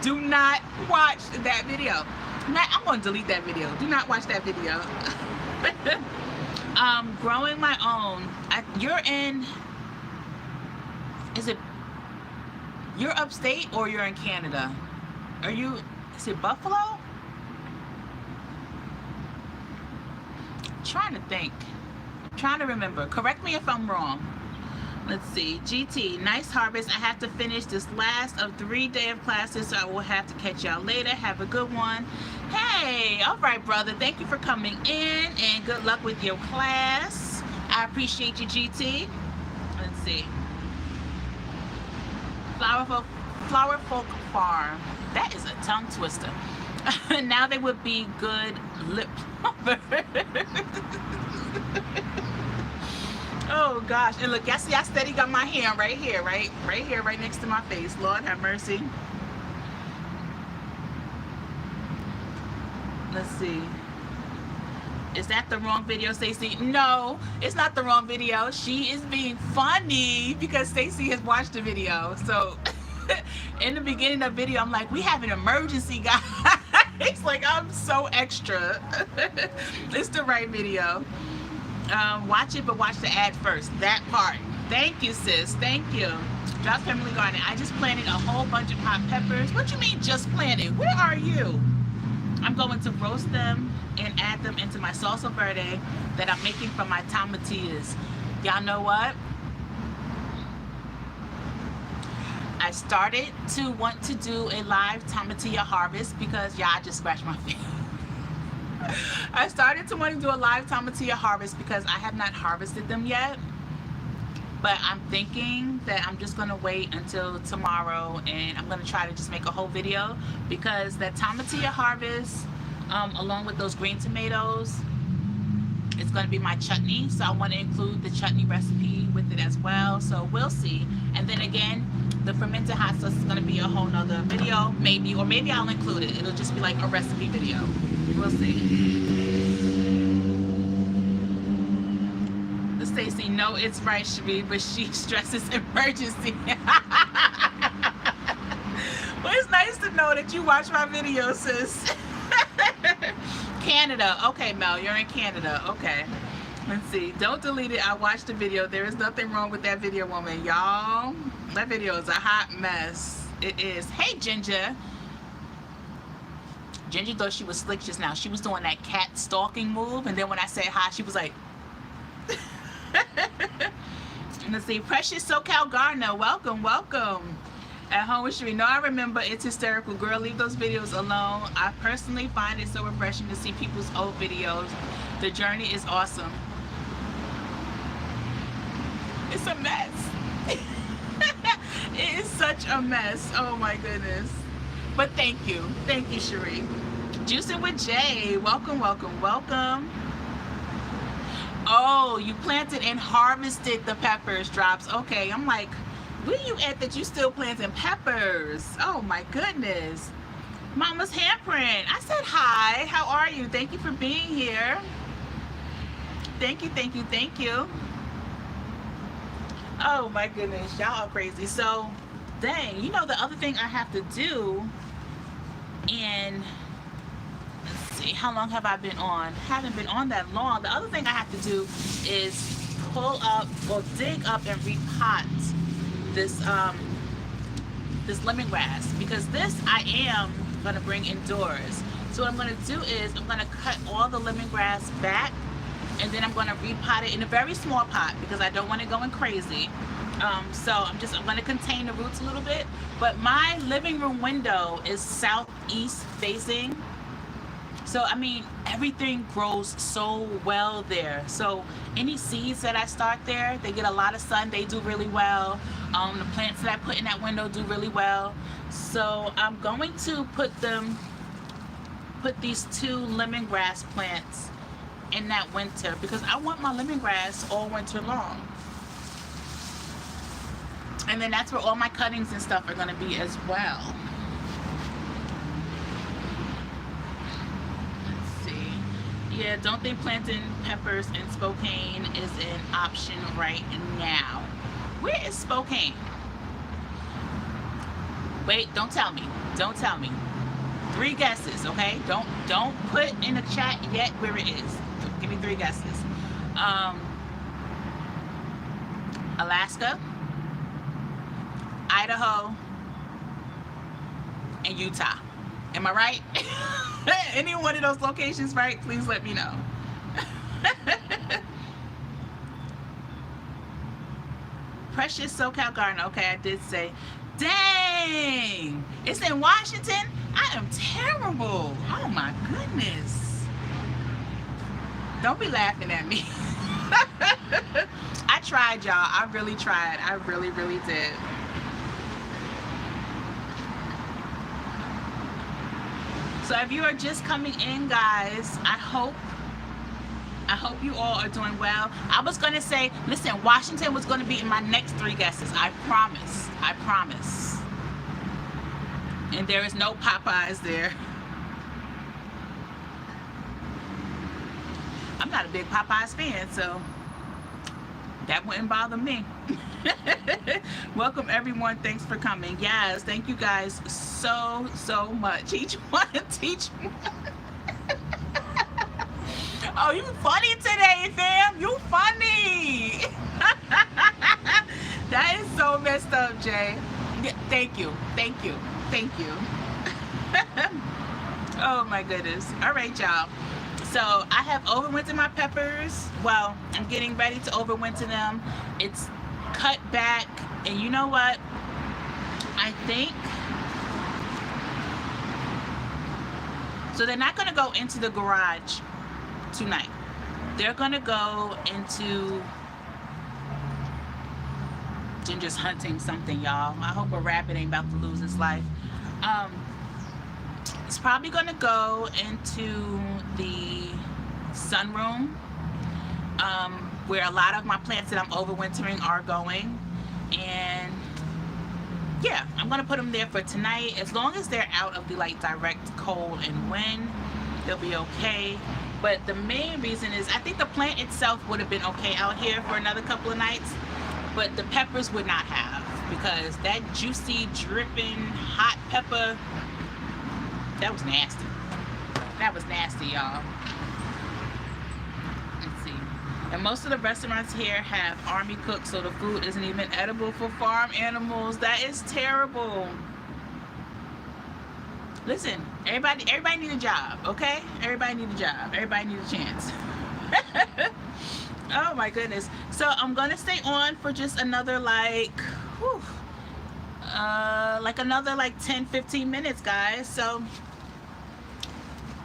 Do not watch that video. I'm going to delete that video. Do not watch that video. Growing my own. You're in, you're upstate or you're in Canada? Are you, is it Buffalo? I'm trying to think. I'm trying to remember. Correct me if I'm wrong. Let's see. GT, nice harvest. I have to finish this last of 3 days of classes, so I will have to catch y'all later. Have a good one. Hey, all right, brother. Thank you for coming in, and good luck with your class. I appreciate you, GT. Let's see. Flower Folk Farm. That is a tongue twister. Now they would be good lip plumber. Oh gosh, and look, I see I steady got my hand right here, right here, right next to my face. Lord have mercy. Let's see. Is that the wrong video, Stacy? No, it's not the wrong video. She is being funny because Stacy has watched the video. So in the beginning of the video, I'm like, we have an emergency, guys. It's like, I'm so extra. It's the right video. Watch it, but watch the ad first. That part. Thank you, sis. Thank you. Drops Family Garden. I just planted a whole bunch of hot peppers. What you mean just planted? Where are you? I'm going to roast them and add them into my salsa verde that I'm making from my tomatillas. Y'all know what? I started to want to do a live tomatilla harvest because I just scratched my face. I started to want to do a live tomatilla harvest because I have not harvested them yet, but I'm thinking that I'm just gonna wait until tomorrow and I'm gonna try to just make a whole video because that tomatilla harvest along with those green tomatoes, it's gonna be my chutney, so I want to include the chutney recipe with it as well, so we'll see. And then again, the fermented hot sauce is gonna be a whole nother video, maybe, or maybe I'll include it. It'll just be like a recipe video. We'll see. Stacy, no, it's right, Cherie, but she stresses emergency. Well, it's nice to know that you watch my videos, sis. Canada. Okay, Mel, you're in Canada. Okay. Let's see. Don't delete it. I watched the video. There is nothing wrong with that video, woman. Y'all, that video is a hot mess. It is. Hey, Ginger. Ginger thought she was slick just now. She was doing that cat stalking move, and then when I said hi, she was like... Let's see. Precious SoCal Gardener, welcome, welcome. At home with Cherie. No, I remember. It's hysterical. Girl, leave those videos alone. I personally find it so refreshing to see people's old videos. The journey is awesome. It's a mess. It is such a mess. Oh my goodness. But thank you. Thank you, Cherie. Juicing with Jay. Welcome, welcome, welcome. Oh, you planted and harvested the peppers, Drops. Okay, I'm like, where you at that you still planting peppers? Oh my goodness. Mama's handprint. I said hi. How are you? Thank you for being here. Thank you, thank you, thank you. Oh my goodness, y'all are crazy. So, dang, you know the other thing I have to do, and let's see, how long have I been on? Haven't been on that long. The other thing I have to do is pull up or dig up and repot this this lemongrass, because this I am gonna bring indoors. So what I'm gonna do is I'm gonna cut all the lemongrass back, and then I'm gonna repot it in a very small pot because I don't want it going crazy. So I'm gonna contain the roots a little bit. But my living room window is southeast facing. So I mean, everything grows so well there. So any seeds that I start there, they get a lot of sun, they do really well. The plants that I put in that window do really well. So I'm going to put these 2 lemongrass plants in that winter, because I want my lemongrass all winter long. And then that's where all my cuttings and stuff are going to be as well. Yeah, don't think planting peppers in Spokane is an option right now. Where is Spokane? Wait, don't tell me. Don't tell me. 3 guesses, okay? Don't put in the chat yet where it is. Give me 3 guesses. Alaska, Idaho, and Utah. Am I right? Any one of those locations, right? Please let me know. Precious SoCal Garden. Okay, I did say. Dang! It's in Washington? I am terrible. Oh my goodness. Don't be laughing at me. I tried, y'all. I really tried. I really, really did. So if you are just coming in, guys, I hope you all are doing well. I was going to say, listen, Washington was going to be in my next 3 guesses. I promise. I promise. And there is no Popeyes there. I'm not a big Popeyes fan, so that wouldn't bother me. Welcome everyone, thanks for coming. Yes, thank you guys so much. Each one teach one. Oh, you funny today, fam. You funny. That is so messed up, Jay. Yeah, thank you. Oh my goodness. All right, y'all. So I have overwintered my peppers. Well, I'm getting ready to overwinter them. It's cut back, and you know what? I think so. They're not gonna go into the garage tonight. They're gonna go into Ginger's hunting something, y'all. I hope a rabbit ain't about to lose his life. It's probably gonna go into the sunroom, where a lot of my plants that I'm overwintering are going. And yeah, I'm gonna put them there for tonight. As long as they're out of the direct cold and wind, they'll be okay. But the main reason is I think the plant itself would have been okay out here for another couple of nights, but the peppers would not have, because that juicy, dripping, hot pepper, that was nasty. That was nasty, y'all. Let's see. And most of the restaurants here have army cooks, so the food isn't even edible for farm animals. That is terrible. Listen, everybody need a job, okay? Everybody need a job. Everybody need a chance. Oh my goodness. So I'm gonna stay on for just another another 10-15 minutes, guys. So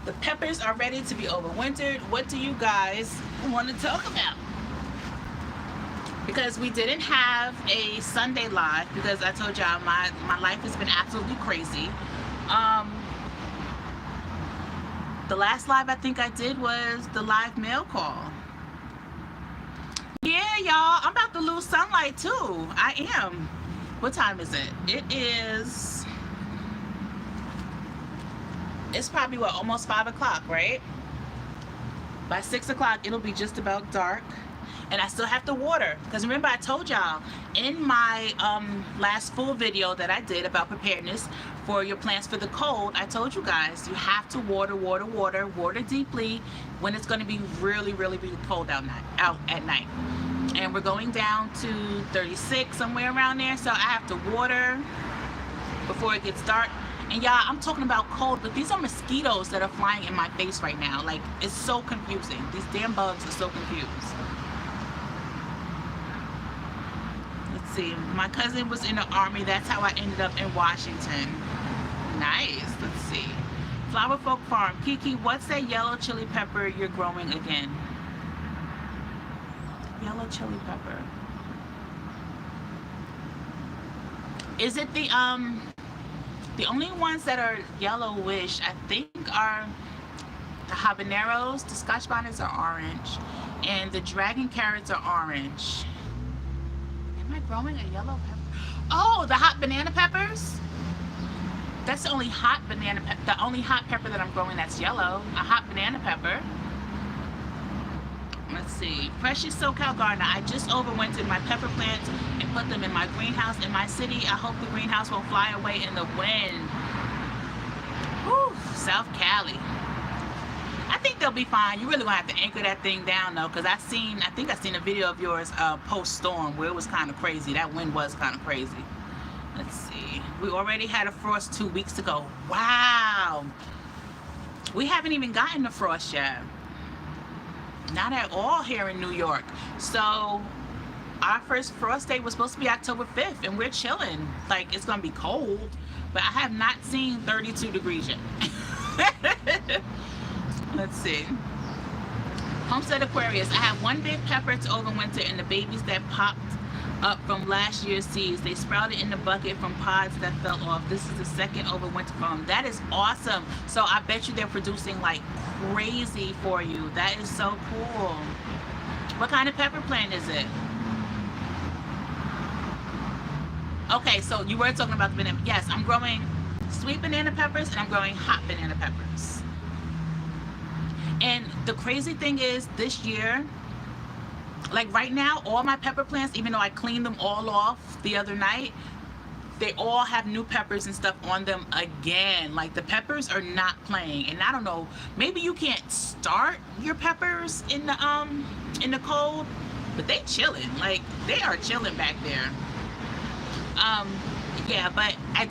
the peppers are ready to be overwintered. What do you guys want to talk about? Because we didn't have a Sunday live, because I told y'all my life has been absolutely crazy. The last live I think I did was the live mail call. Yeah, y'all, I'm about to lose sunlight too. I am. What time is it? It is It's probably what, almost 5 o'clock, right? By 6 o'clock, it'll be just about dark. And I still have to water. Because remember, I told y'all in my last full video that I did about preparedness for your plants for the cold, I told you guys you have to water deeply when it's going to be really, really, really cold out at night. And we're going down to 36, somewhere around there. So I have to water before it gets dark. And y'all, I'm talking about cold, but these are mosquitoes that are flying in my face right now. Like, it's so confusing. These damn bugs are so confused. Let's see. My cousin was in the Army. That's how I ended up in Washington. Nice. Let's see. Flower Folk Farm. Kiki, what's that yellow chili pepper you're growing again? Yellow chili pepper. Is it the only ones that are yellowish, I think, are the habaneros. The scotch bonnets are orange, and the dragon carrots are orange. Am I growing a yellow pepper? Oh, the hot banana peppers. That's the only hot banana the only hot pepper that I'm growing that's yellow. A hot banana pepper. Let's see. Precious SoCal Gardener. I just overwintered my pepper plants and put them in my greenhouse in my city. I hope the greenhouse won't fly away in the wind. Whew, South Cali. I think they'll be fine. You really gonna have to anchor that thing down though, because I think I seen a video of yours post-storm where it was kind of crazy. That wind was kind of crazy. Let's see. We already had a frost 2 weeks ago. Wow. We haven't even gotten the frost yet. Not at all here in New York. So our first frost day was supposed to be October 5th, and we're chilling. Like, it's gonna be cold, but I have not seen 32 degrees yet. Let's see. Homestead Aquarius. I have one big pepper to overwinter and the babies that popped up from last year's seeds. They sprouted in the bucket from pods that fell off. This is the second overwinter from them. That is awesome. So I bet you they're producing like crazy for you. That is so cool. What kind of pepper plant is it? Okay, so you were talking about the banana. Yes, I'm growing sweet banana peppers and I'm growing hot banana peppers. And the crazy thing is, this year, like right now, all my pepper plants, even though I cleaned them all off the other night, they all have new peppers and stuff on them again. Like, the peppers are not playing. And I don't know, maybe you can't start your peppers in the cold, but they chilling. Like, they are chilling back there. Yeah, but I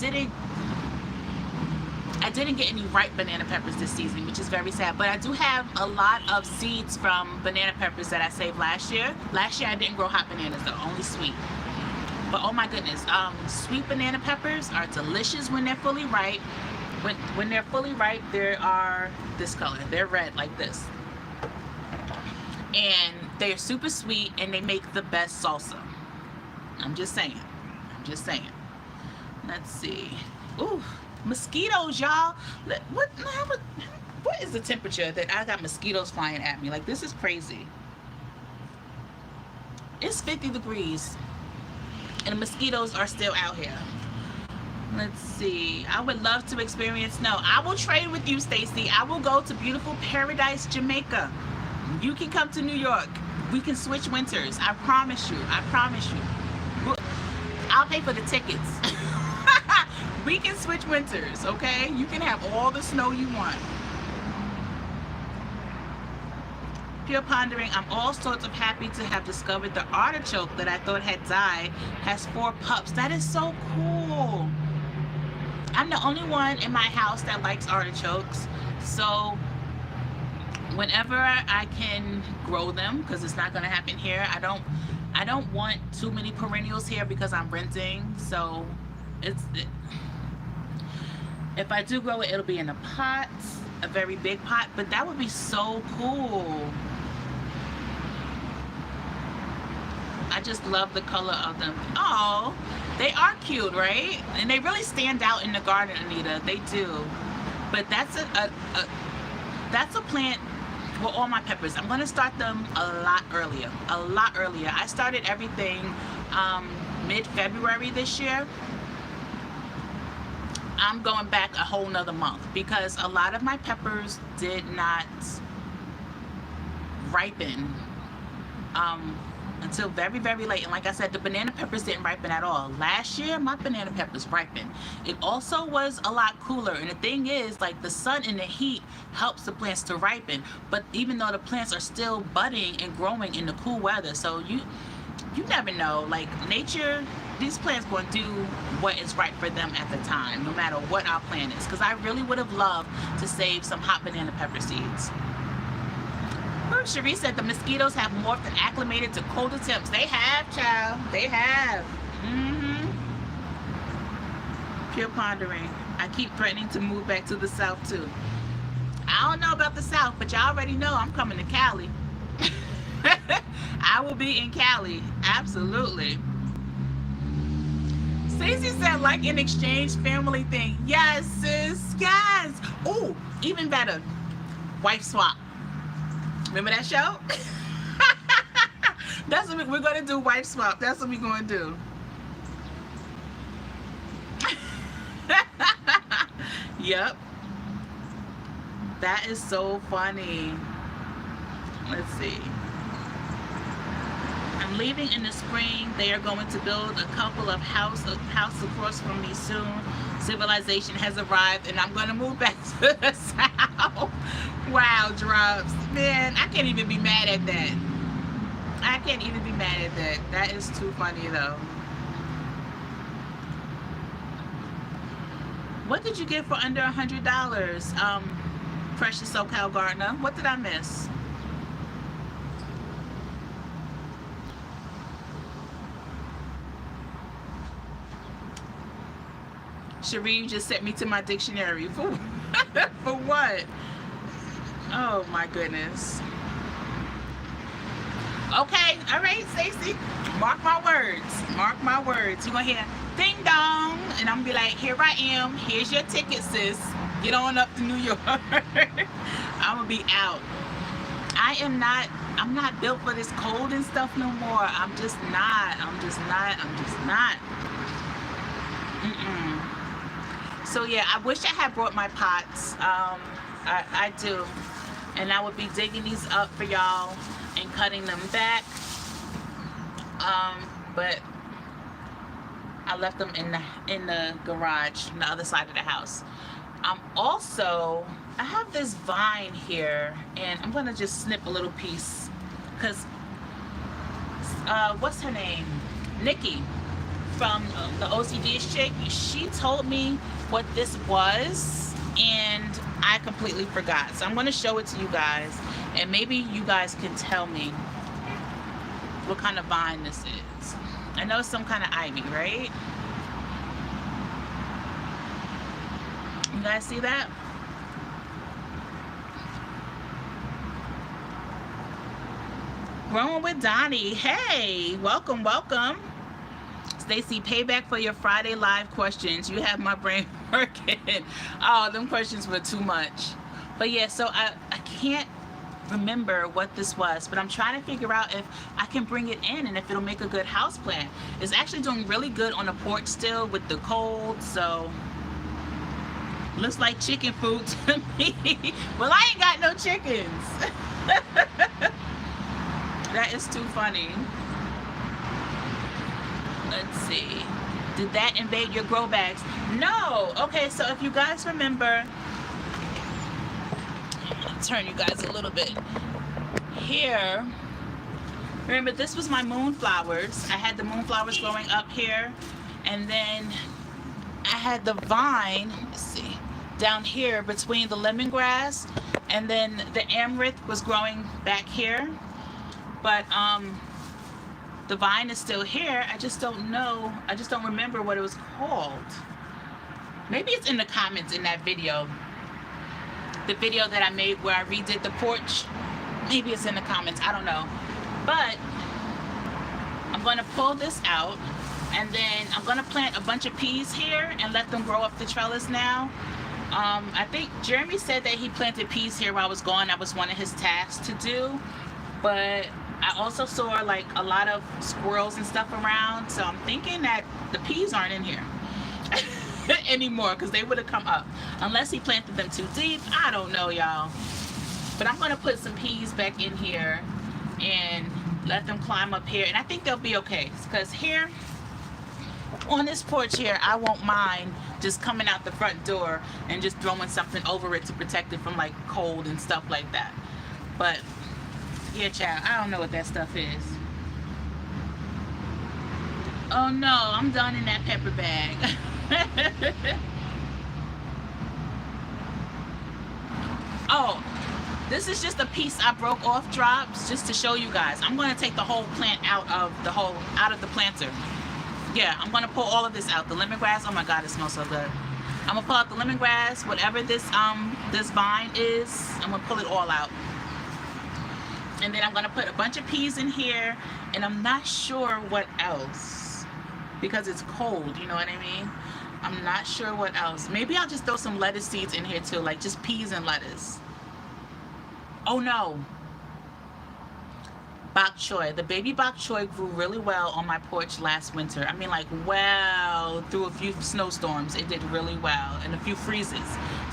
didn't get any ripe banana peppers this season, which is very sad. But I do have a lot of seeds from banana peppers that I saved last year. Last year I didn't grow hot bananas though, only sweet. But oh my goodness, sweet banana peppers are delicious when they're fully ripe. When they're fully ripe, they are this color. They're red like this. And they're super sweet and they make the best salsa. I'm just saying. Let's see. Ooh. Mosquitoes, y'all. What is the temperature that I got mosquitoes flying at me? Like, this is crazy. It's 50 degrees and the mosquitoes are still out here. Let's see. I would love to experience snow. I will trade with you, Stacy. I will go to beautiful Paradise, Jamaica. You can come to New York. We can switch winters. I promise you. I'll pay for the tickets. We can switch winters, okay? You can have all the snow you want. Pure Pondering. I'm all sorts of happy to have discovered the artichoke that I thought had died has 4 pups. That is so cool. I'm the only one in my house that likes artichokes. So whenever I can grow them, because it's not going to happen here. I don't want too many perennials here because I'm renting. So if I do grow it, it'll be in a pot, a very big pot, but that would be so cool. I just love the color of them. Oh, they are cute, right? And they really stand out in the garden, Anita. They do. But that's a plant. Well, all my peppers, I'm gonna start them a lot earlier. I started everything mid-February this year. I'm going back a whole nother month because a lot of my peppers did not ripen until very, very late. And like I said, the banana peppers didn't ripen at all. Last year, my banana peppers ripened. It also was a lot cooler. And the thing is, like, the sun and the heat helps the plants to ripen. But even though the plants are still budding and growing in the cool weather, so you never know. Like, nature, these plants going to do what is right for them at the time, no matter what our plan is. Because I really would have loved to save some hot banana pepper seeds. Cherie said the mosquitoes have morphed and acclimated to colder temps. They have, child. They have. Pure pondering. I keep threatening to move back to the south too. I don't know about the south, but y'all already know I'm coming to Cali. I will be in Cali. Absolutely. Stacey said, like an exchange family thing. Yes, sis. Yes. Oh, even better. Wife swap. Remember that show? That's what we're going to do, wife swap. That's what we're going to do. Yep. That is so funny. Let's see. I'm leaving in the spring. They are going to build a couple of house across from me soon. Civilization has arrived and I'm going to move back to the south. Wow, drops. Man, I can't even be mad at that. I can't even be mad at that. That is too funny though. What did you get for under $100? Precious SoCal Gardener. What did I miss? Cherie just sent me to my dictionary. For what? Oh my goodness. Okay, all right, Stacey. Mark my words. Mark my words. You're gonna hear ding dong, and I'm gonna be like, here I am. Here's your ticket, sis. Get on up to New York. I'm gonna be out. I'm not built for this cold and stuff no more. I'm just not. So yeah, I wish I had brought my pots. I do. And I would be digging these up for y'all and cutting them back. But I left them in the garage on the other side of the house. Also, I have this vine here, and I'm gonna just snip a little piece because what's her name? Nikki from the OCD chick. She told me what this was, and I completely forgot. So I'm going to show it to you guys, and maybe you guys can tell me what kind of vine this is. I know it's some kind of ivy, right? You guys see that? Growing with Donnie. Hey, welcome, welcome. Stacey, payback for your Friday live questions. You have my brain working. Oh, them questions were too much. But yeah, so I can't remember what this was, but I'm trying to figure out if I can bring it in and if it'll make a good house plant. It's actually doing really good on the porch still with the cold, so looks like chicken food to me. Well, I ain't got no chickens. That is too funny. Let's see. Did that invade your grow bags? No. Okay, so if you guys remember, I'll turn you guys a little bit here. Remember, this was my moonflowers. I had the moonflowers growing up here, and then I had the vine, let's see, down here between the lemongrass, and then the amaranth was growing back here. But the vine is still here. I just don't know. I just don't remember what it was called. Maybe it's in the comments in that video. The video that I made where I redid the porch. Maybe it's in the comments. I don't know. But I'm going to pull this out. And then I'm going to plant a bunch of peas here and let them grow up the trellis now. I think Jeremy said that he planted peas here while I was gone. That was one of his tasks to do. But I also saw like a lot of squirrels and stuff around, so I'm thinking that the peas aren't in here. anymore, because they would have come up. Unless he planted them too deep. I don't know, y'all. But I'm going to put some peas back in here and let them climb up here. And I think they'll be okay. Because here, on this porch here, I won't mind just coming out the front door and just throwing something over it to protect it from like cold and stuff like that. But yeah, child, I don't know what that stuff is. Oh no, I'm done in that pepper bag. Oh, this is just a piece I broke off drops just to show you guys. I'm going to take the whole plant out of the planter. Yeah, I'm going to pull all of this out. The lemongrass, oh my god, it smells so good. I'm going to pull out the lemongrass, whatever this vine is, I'm going to pull it all out. And then I'm going to put a bunch of peas in here, and I'm not sure what else because it's cold, you know what I mean? I'm not sure what else. Maybe I'll just throw some lettuce seeds in here too, like just peas and lettuce. Oh no, bok choy. The baby bok choy grew really well on my porch last winter. I mean, like, well, through a few snowstorms, it did really well, and a few freezes.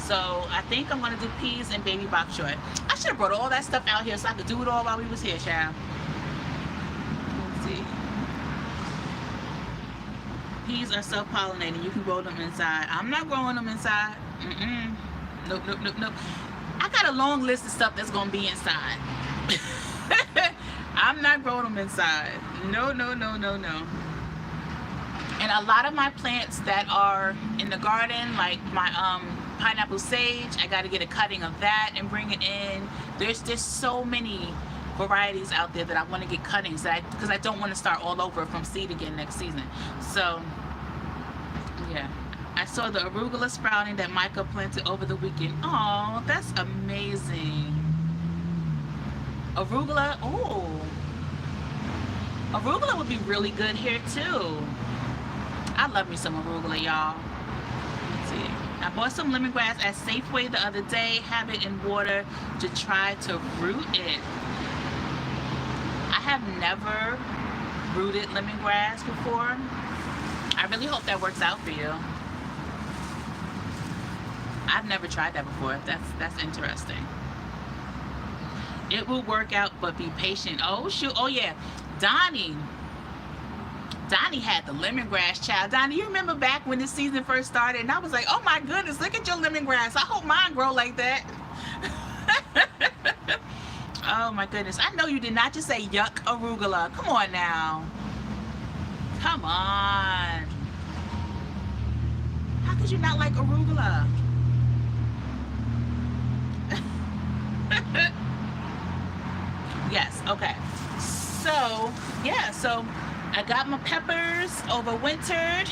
So I think I'm gonna do peas and baby bok choy. I should have brought all that stuff out here so I could do it all while we was here, child. Let's see. Peas are self-pollinating. You can grow them inside. I'm not growing them inside. Nope, nope, nope, nope. I got a long list of stuff that's gonna be inside. I'm not growing them inside. No, no, no, no, no. And a lot of my plants that are in the garden, like my pineapple sage, I got to get a cutting of that and bring it in. There's just so many varieties out there that I want to get cuttings because I don't want to start all over from seed again next season. So yeah, I saw the arugula sprouting that Micah planted over the weekend. Oh, that's amazing. Arugula, oh, arugula would be really good here too. I love me some arugula, y'all. Let's see. I bought some lemongrass at Safeway the other day. Have it in water to try to root it. I have never rooted lemongrass before. I really hope that works out for you. I've never tried that before. That's interesting. It will work out, but be patient. Oh shoot. Oh yeah, Donnie had the lemongrass, child. Donnie, you remember back when this season first started and I was like, oh my goodness, look at your lemongrass. I hope mine grow like that. Oh my goodness. I know you did not just say yuck arugula. Come on now. Come on. How could you not like arugula? Yes, okay. So, yeah, so I got my peppers overwintered.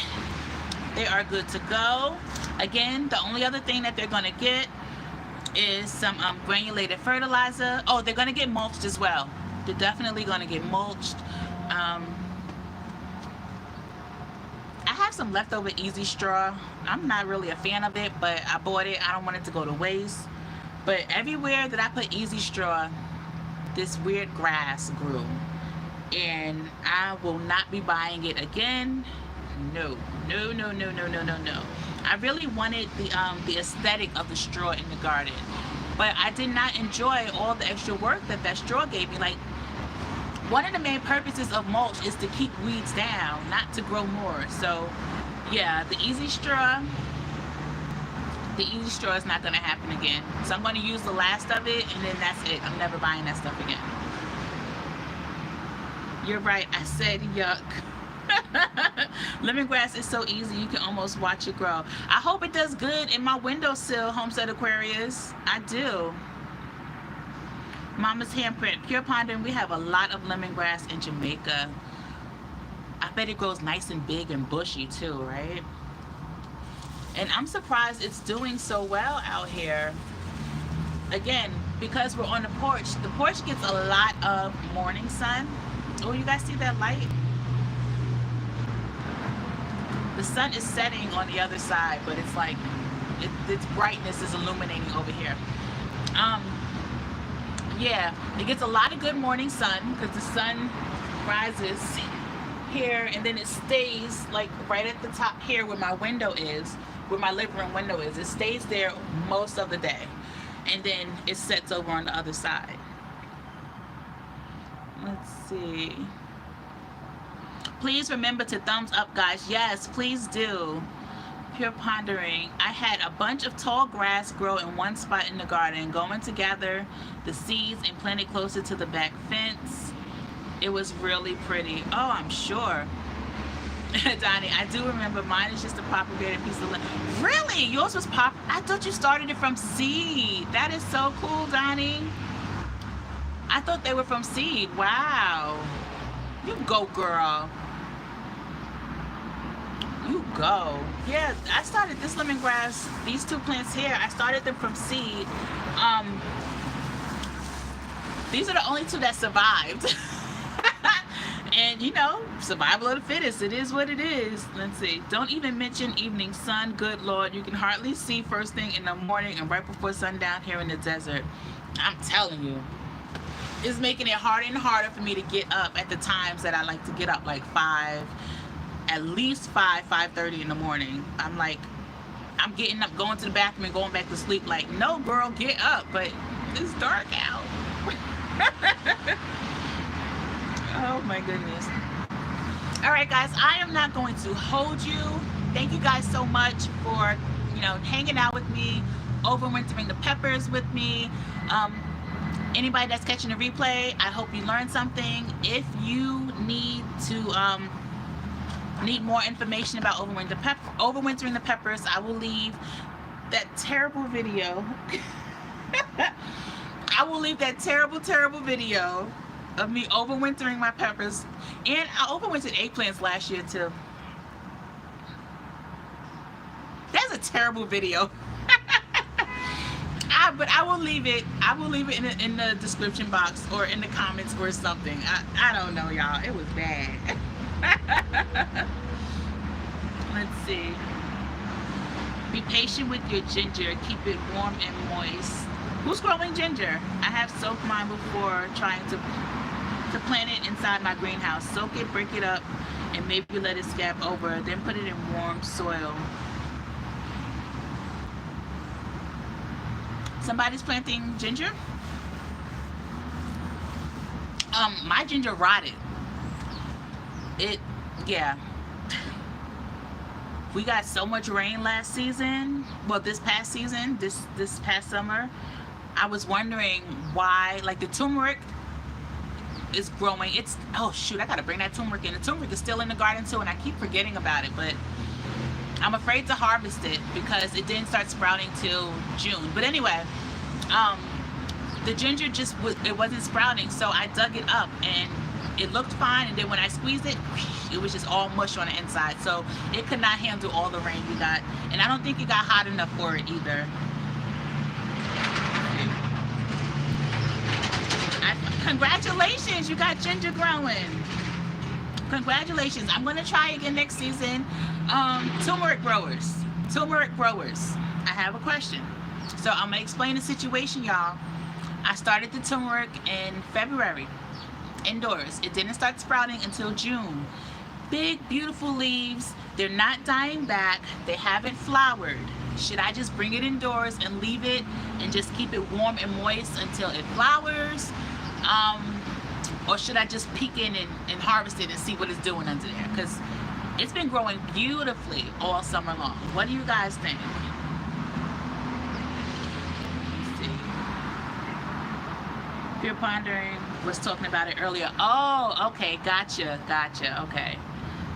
They are good to go. Again, the only other thing that they're gonna get is some granulated fertilizer. Oh, they're gonna get mulched as well. They're definitely gonna get mulched. I have some leftover easy straw. I'm not really a fan of it, but I bought it. I don't want it to go to waste. But everywhere that I put easy straw, this weird grass grew, and I will not be buying it again. No, no, no, no, no, no, no, no. I really wanted the aesthetic of the straw in the garden, but I did not enjoy all the extra work that straw gave me. Like, one of the main purposes of mulch is to keep weeds down, not to grow more. So yeah, the easy straw is not going to happen again. So I'm going to use the last of it, and then that's it. I'm never buying that stuff again. You're right, I said yuck. Lemongrass is so easy, you can almost watch it grow. I hope it does good in my windowsill, Homestead Aquarius. I do. Mama's handprint, Pure Pondering. We have a lot of lemongrass in Jamaica. I bet it grows nice and big and bushy too, right? And I'm surprised it's doing so well out here. Again, because we're on the porch gets a lot of morning sun. Oh, you guys see that light? The sun is setting on the other side, but it's like its brightness is illuminating over here. Yeah, it gets a lot of good morning sun because the sun rises here and then it stays like right at the top here where my window is, where my living room window is. It stays there most of the day, and then it sets over on the other side. Let's see. Please remember to thumbs up, guys. Yes, please do. Pure Pondering. I had a bunch of tall grass grow in one spot in the garden. Going to gather the seeds and plant it closer to the back fence. It was really pretty. Oh, I'm sure. Donnie, I do remember. Mine is just a propagated piece of land. Really? Yours was pop? I thought you started it from seed. That is so cool, Donnie. I thought they were from seed. Wow. You go, girl. You go. Yeah, I started this lemongrass, these two plants here, I started them from seed. These are the only two that survived. And you know, survival of the fittest. It is what it is. Let's see. Don't even mention evening sun. Good Lord, you can hardly see first thing in the morning and right before sundown here in the desert. I'm telling you, it's making it harder and harder for me to get up at the times that I like to get up, like 5, at least 5:30 in the morning. I'm like, I'm getting up, going to the bathroom and going back to sleep like, no girl, get up, but it's dark out. Oh my goodness. All right, guys, I am not going to hold you. Thank you guys so much for, you know, hanging out with me, overwintering the peppers with me. Anybody that's catching the replay, I hope you learned something. If you need more information about overwintering the peppers, I will leave that terrible video. I will leave that terrible video of me overwintering my peppers. And I overwintered eggplants last year too. That's a terrible video. But I will leave it. I will leave it in the description box or in the comments or something. I don't know, y'all. It was bad. Let's see. Be patient with your ginger. Keep it warm and moist. Who's growing ginger? I have soaked mine before trying to plant it inside my greenhouse. Soak it, break it up, and maybe let it scab over. Then put it in warm soil. Somebody's planting ginger? My ginger rotted. Yeah. We got so much rain last season. Well, this past season, this past summer. I was wondering why, like the turmeric is growing. Oh shoot, I gotta bring that turmeric in. The turmeric is still in the garden too, and I keep forgetting about it, but I'm afraid to harvest it because it didn't start sprouting till June. But anyway, the ginger it wasn't sprouting, so I dug it up and it looked fine, and then when I squeezed it, it was just all mush on the inside, so it could not handle all the rain we got, and I don't think it got hot enough for it either. Congratulations, you got ginger growing. Congratulations. I'm gonna try again next season. Turmeric growers, I have a question. So I'm gonna explain the situation, y'all. I started the turmeric in February, indoors. It didn't start sprouting until June. Big, beautiful leaves. They're not dying back. They haven't flowered. Should I just bring it indoors and leave it and just keep it warm and moist until it flowers? Or should I just peek in and harvest it and see what it's doing under there? Because it's been growing beautifully all summer long. What do you guys think? Let's see. Pure Pondering was talking about it earlier. Oh, okay, gotcha, okay.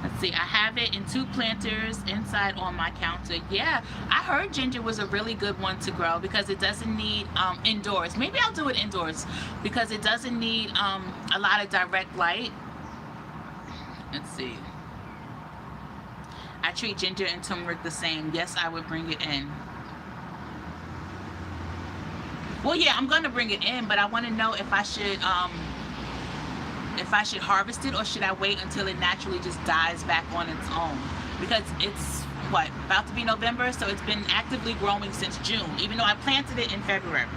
Let's see, I have it in 2 planters inside on my counter. Yeah, I heard ginger was a really good one to grow because it doesn't need indoors. Maybe I'll do it indoors because it doesn't need a lot of direct light. Let's see. I treat ginger and turmeric the same. Yes, I would bring it in. Well, yeah, I'm gonna bring it in, but I want to know if I should harvest it, or should I wait until it naturally just dies back on its own? Because it's what, about to be November, so it's been actively growing since June, even though I planted it in February.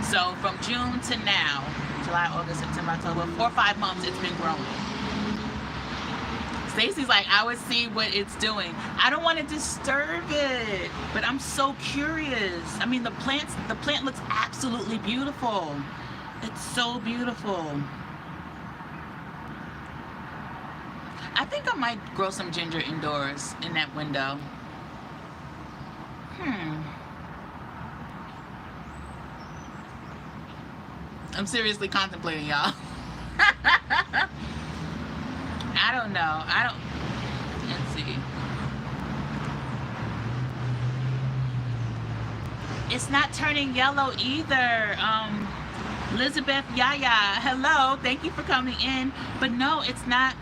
So from June to now, July, August, September, October, 4 or 5 months it's been growing. Stacy's like, I would see what it's doing. I don't want to disturb it, but I'm so curious. I mean, the plant looks absolutely beautiful. It's so beautiful. I think I might grow some ginger indoors in that window. I'm seriously contemplating, y'all. I don't know. Let's see. It's not turning yellow either. Elizabeth Yaya, hello. Thank you for coming in. But no, it's not.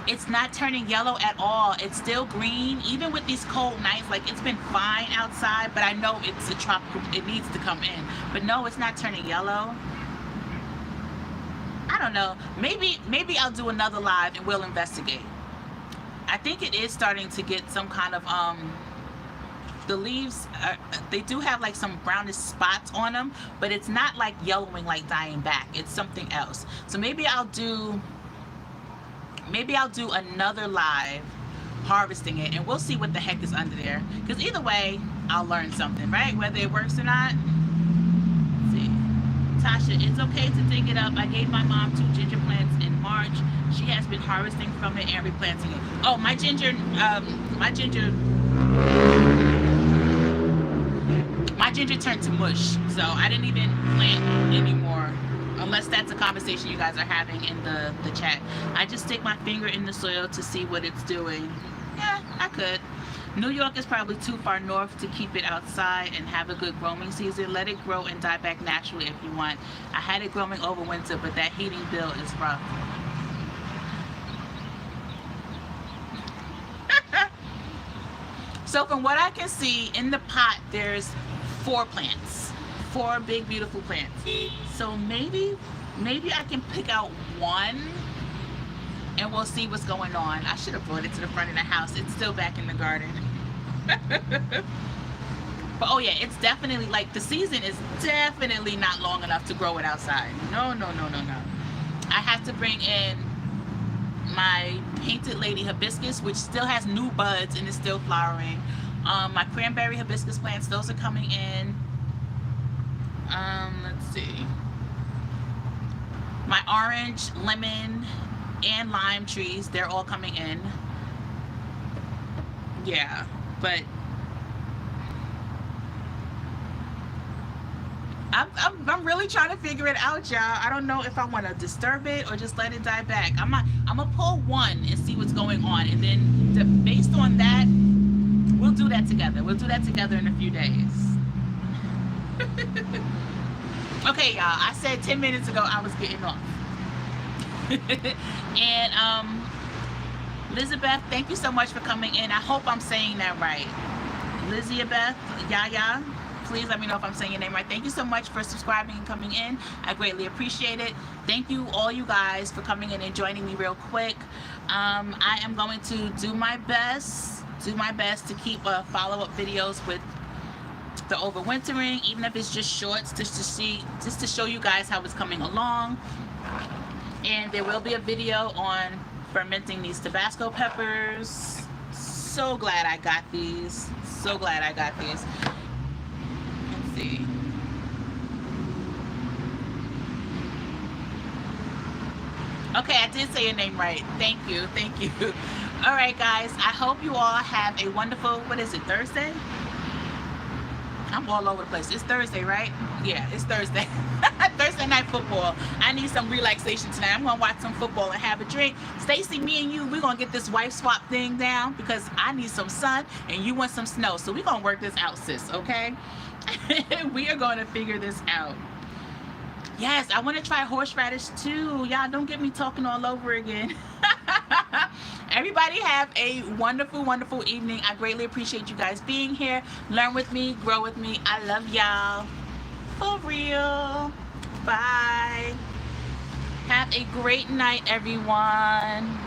It's not turning yellow at all. It's still green, even with these cold nights. Like, it's been fine outside, but I know it's a tropical, it needs to come in. But no, it's not turning yellow. I don't know. Maybe I'll do another live and we'll investigate. I think it is starting to get some kind of, the leaves, they do have like some brownish spots on them, but it's not like yellowing, like dying back. It's something else. So maybe I'll do another live harvesting it, and we'll see what the heck is under there, because either way I'll learn something, right? Whether it works or not. Let's see. Tasha, it's okay to dig it up. I gave my mom 2 ginger plants in March. She has been harvesting from it and replanting it. Oh, my ginger turned to mush, so I didn't even plant anymore. Unless that's a conversation you guys are having in the chat. I just stick my finger in the soil to see what it's doing. Yeah, I could. New York is probably too far north to keep it outside and have a good growing season. Let it grow and die back naturally if you want. I had it growing over winter, but that heating bill is rough. So from what I can see, in the pot, there's 4 plants. 4 big, beautiful plants. So maybe I can pick out one and we'll see what's going on. I should have brought it to the front of the house. It's still back in the garden. But oh yeah, it's definitely, like, the season is definitely not long enough to grow it outside. No. I have to bring in my Painted Lady hibiscus, which still has new buds and is still flowering. My cranberry hibiscus plants, those are coming in. Let's see. My orange, lemon, and lime trees, they're all coming in. Yeah, but I'm really trying to figure it out, y'all. I don't know if I want to disturb it or just let it die back. I'm gonna pull one and see what's going on, and then based on that, we'll do that together. We'll do that together in a few days. Okay, y'all, I said 10 minutes ago I was getting off. And Elizabeth, thank you so much for coming in. I hope I'm saying that right. Elizabeth Yaya, please let me know if I'm saying your name right. Thank you so much for subscribing and coming in. I greatly appreciate it. Thank you, all you guys, for coming in and joining me real quick. I am going to do my best to keep follow-up videos with the overwintering, even if it's just shorts, just to show you guys how it's coming along. And there will be a video on fermenting these Tabasco peppers. So glad I got these. So glad I got these. Let's see. Okay, I did say your name right. Thank you. All right, guys. I hope you all have a wonderful, what is it, Thursday? I'm all over the place. It's Thursday, right? Yeah, it's Thursday. Thursday night football. I need some relaxation tonight. I'm going to watch some football and have a drink. Stacy, me and you, we're going to get this wife swap thing down because I need some sun and you want some snow. So we're going to work this out, sis, okay? We are going to figure this out. Yes, I want to try horseradish too. Y'all, don't get me talking all over again. Everybody have a wonderful, wonderful evening. I greatly appreciate you guys being here. Learn with me, grow with me. I love y'all. For real. Bye. Have a great night, everyone.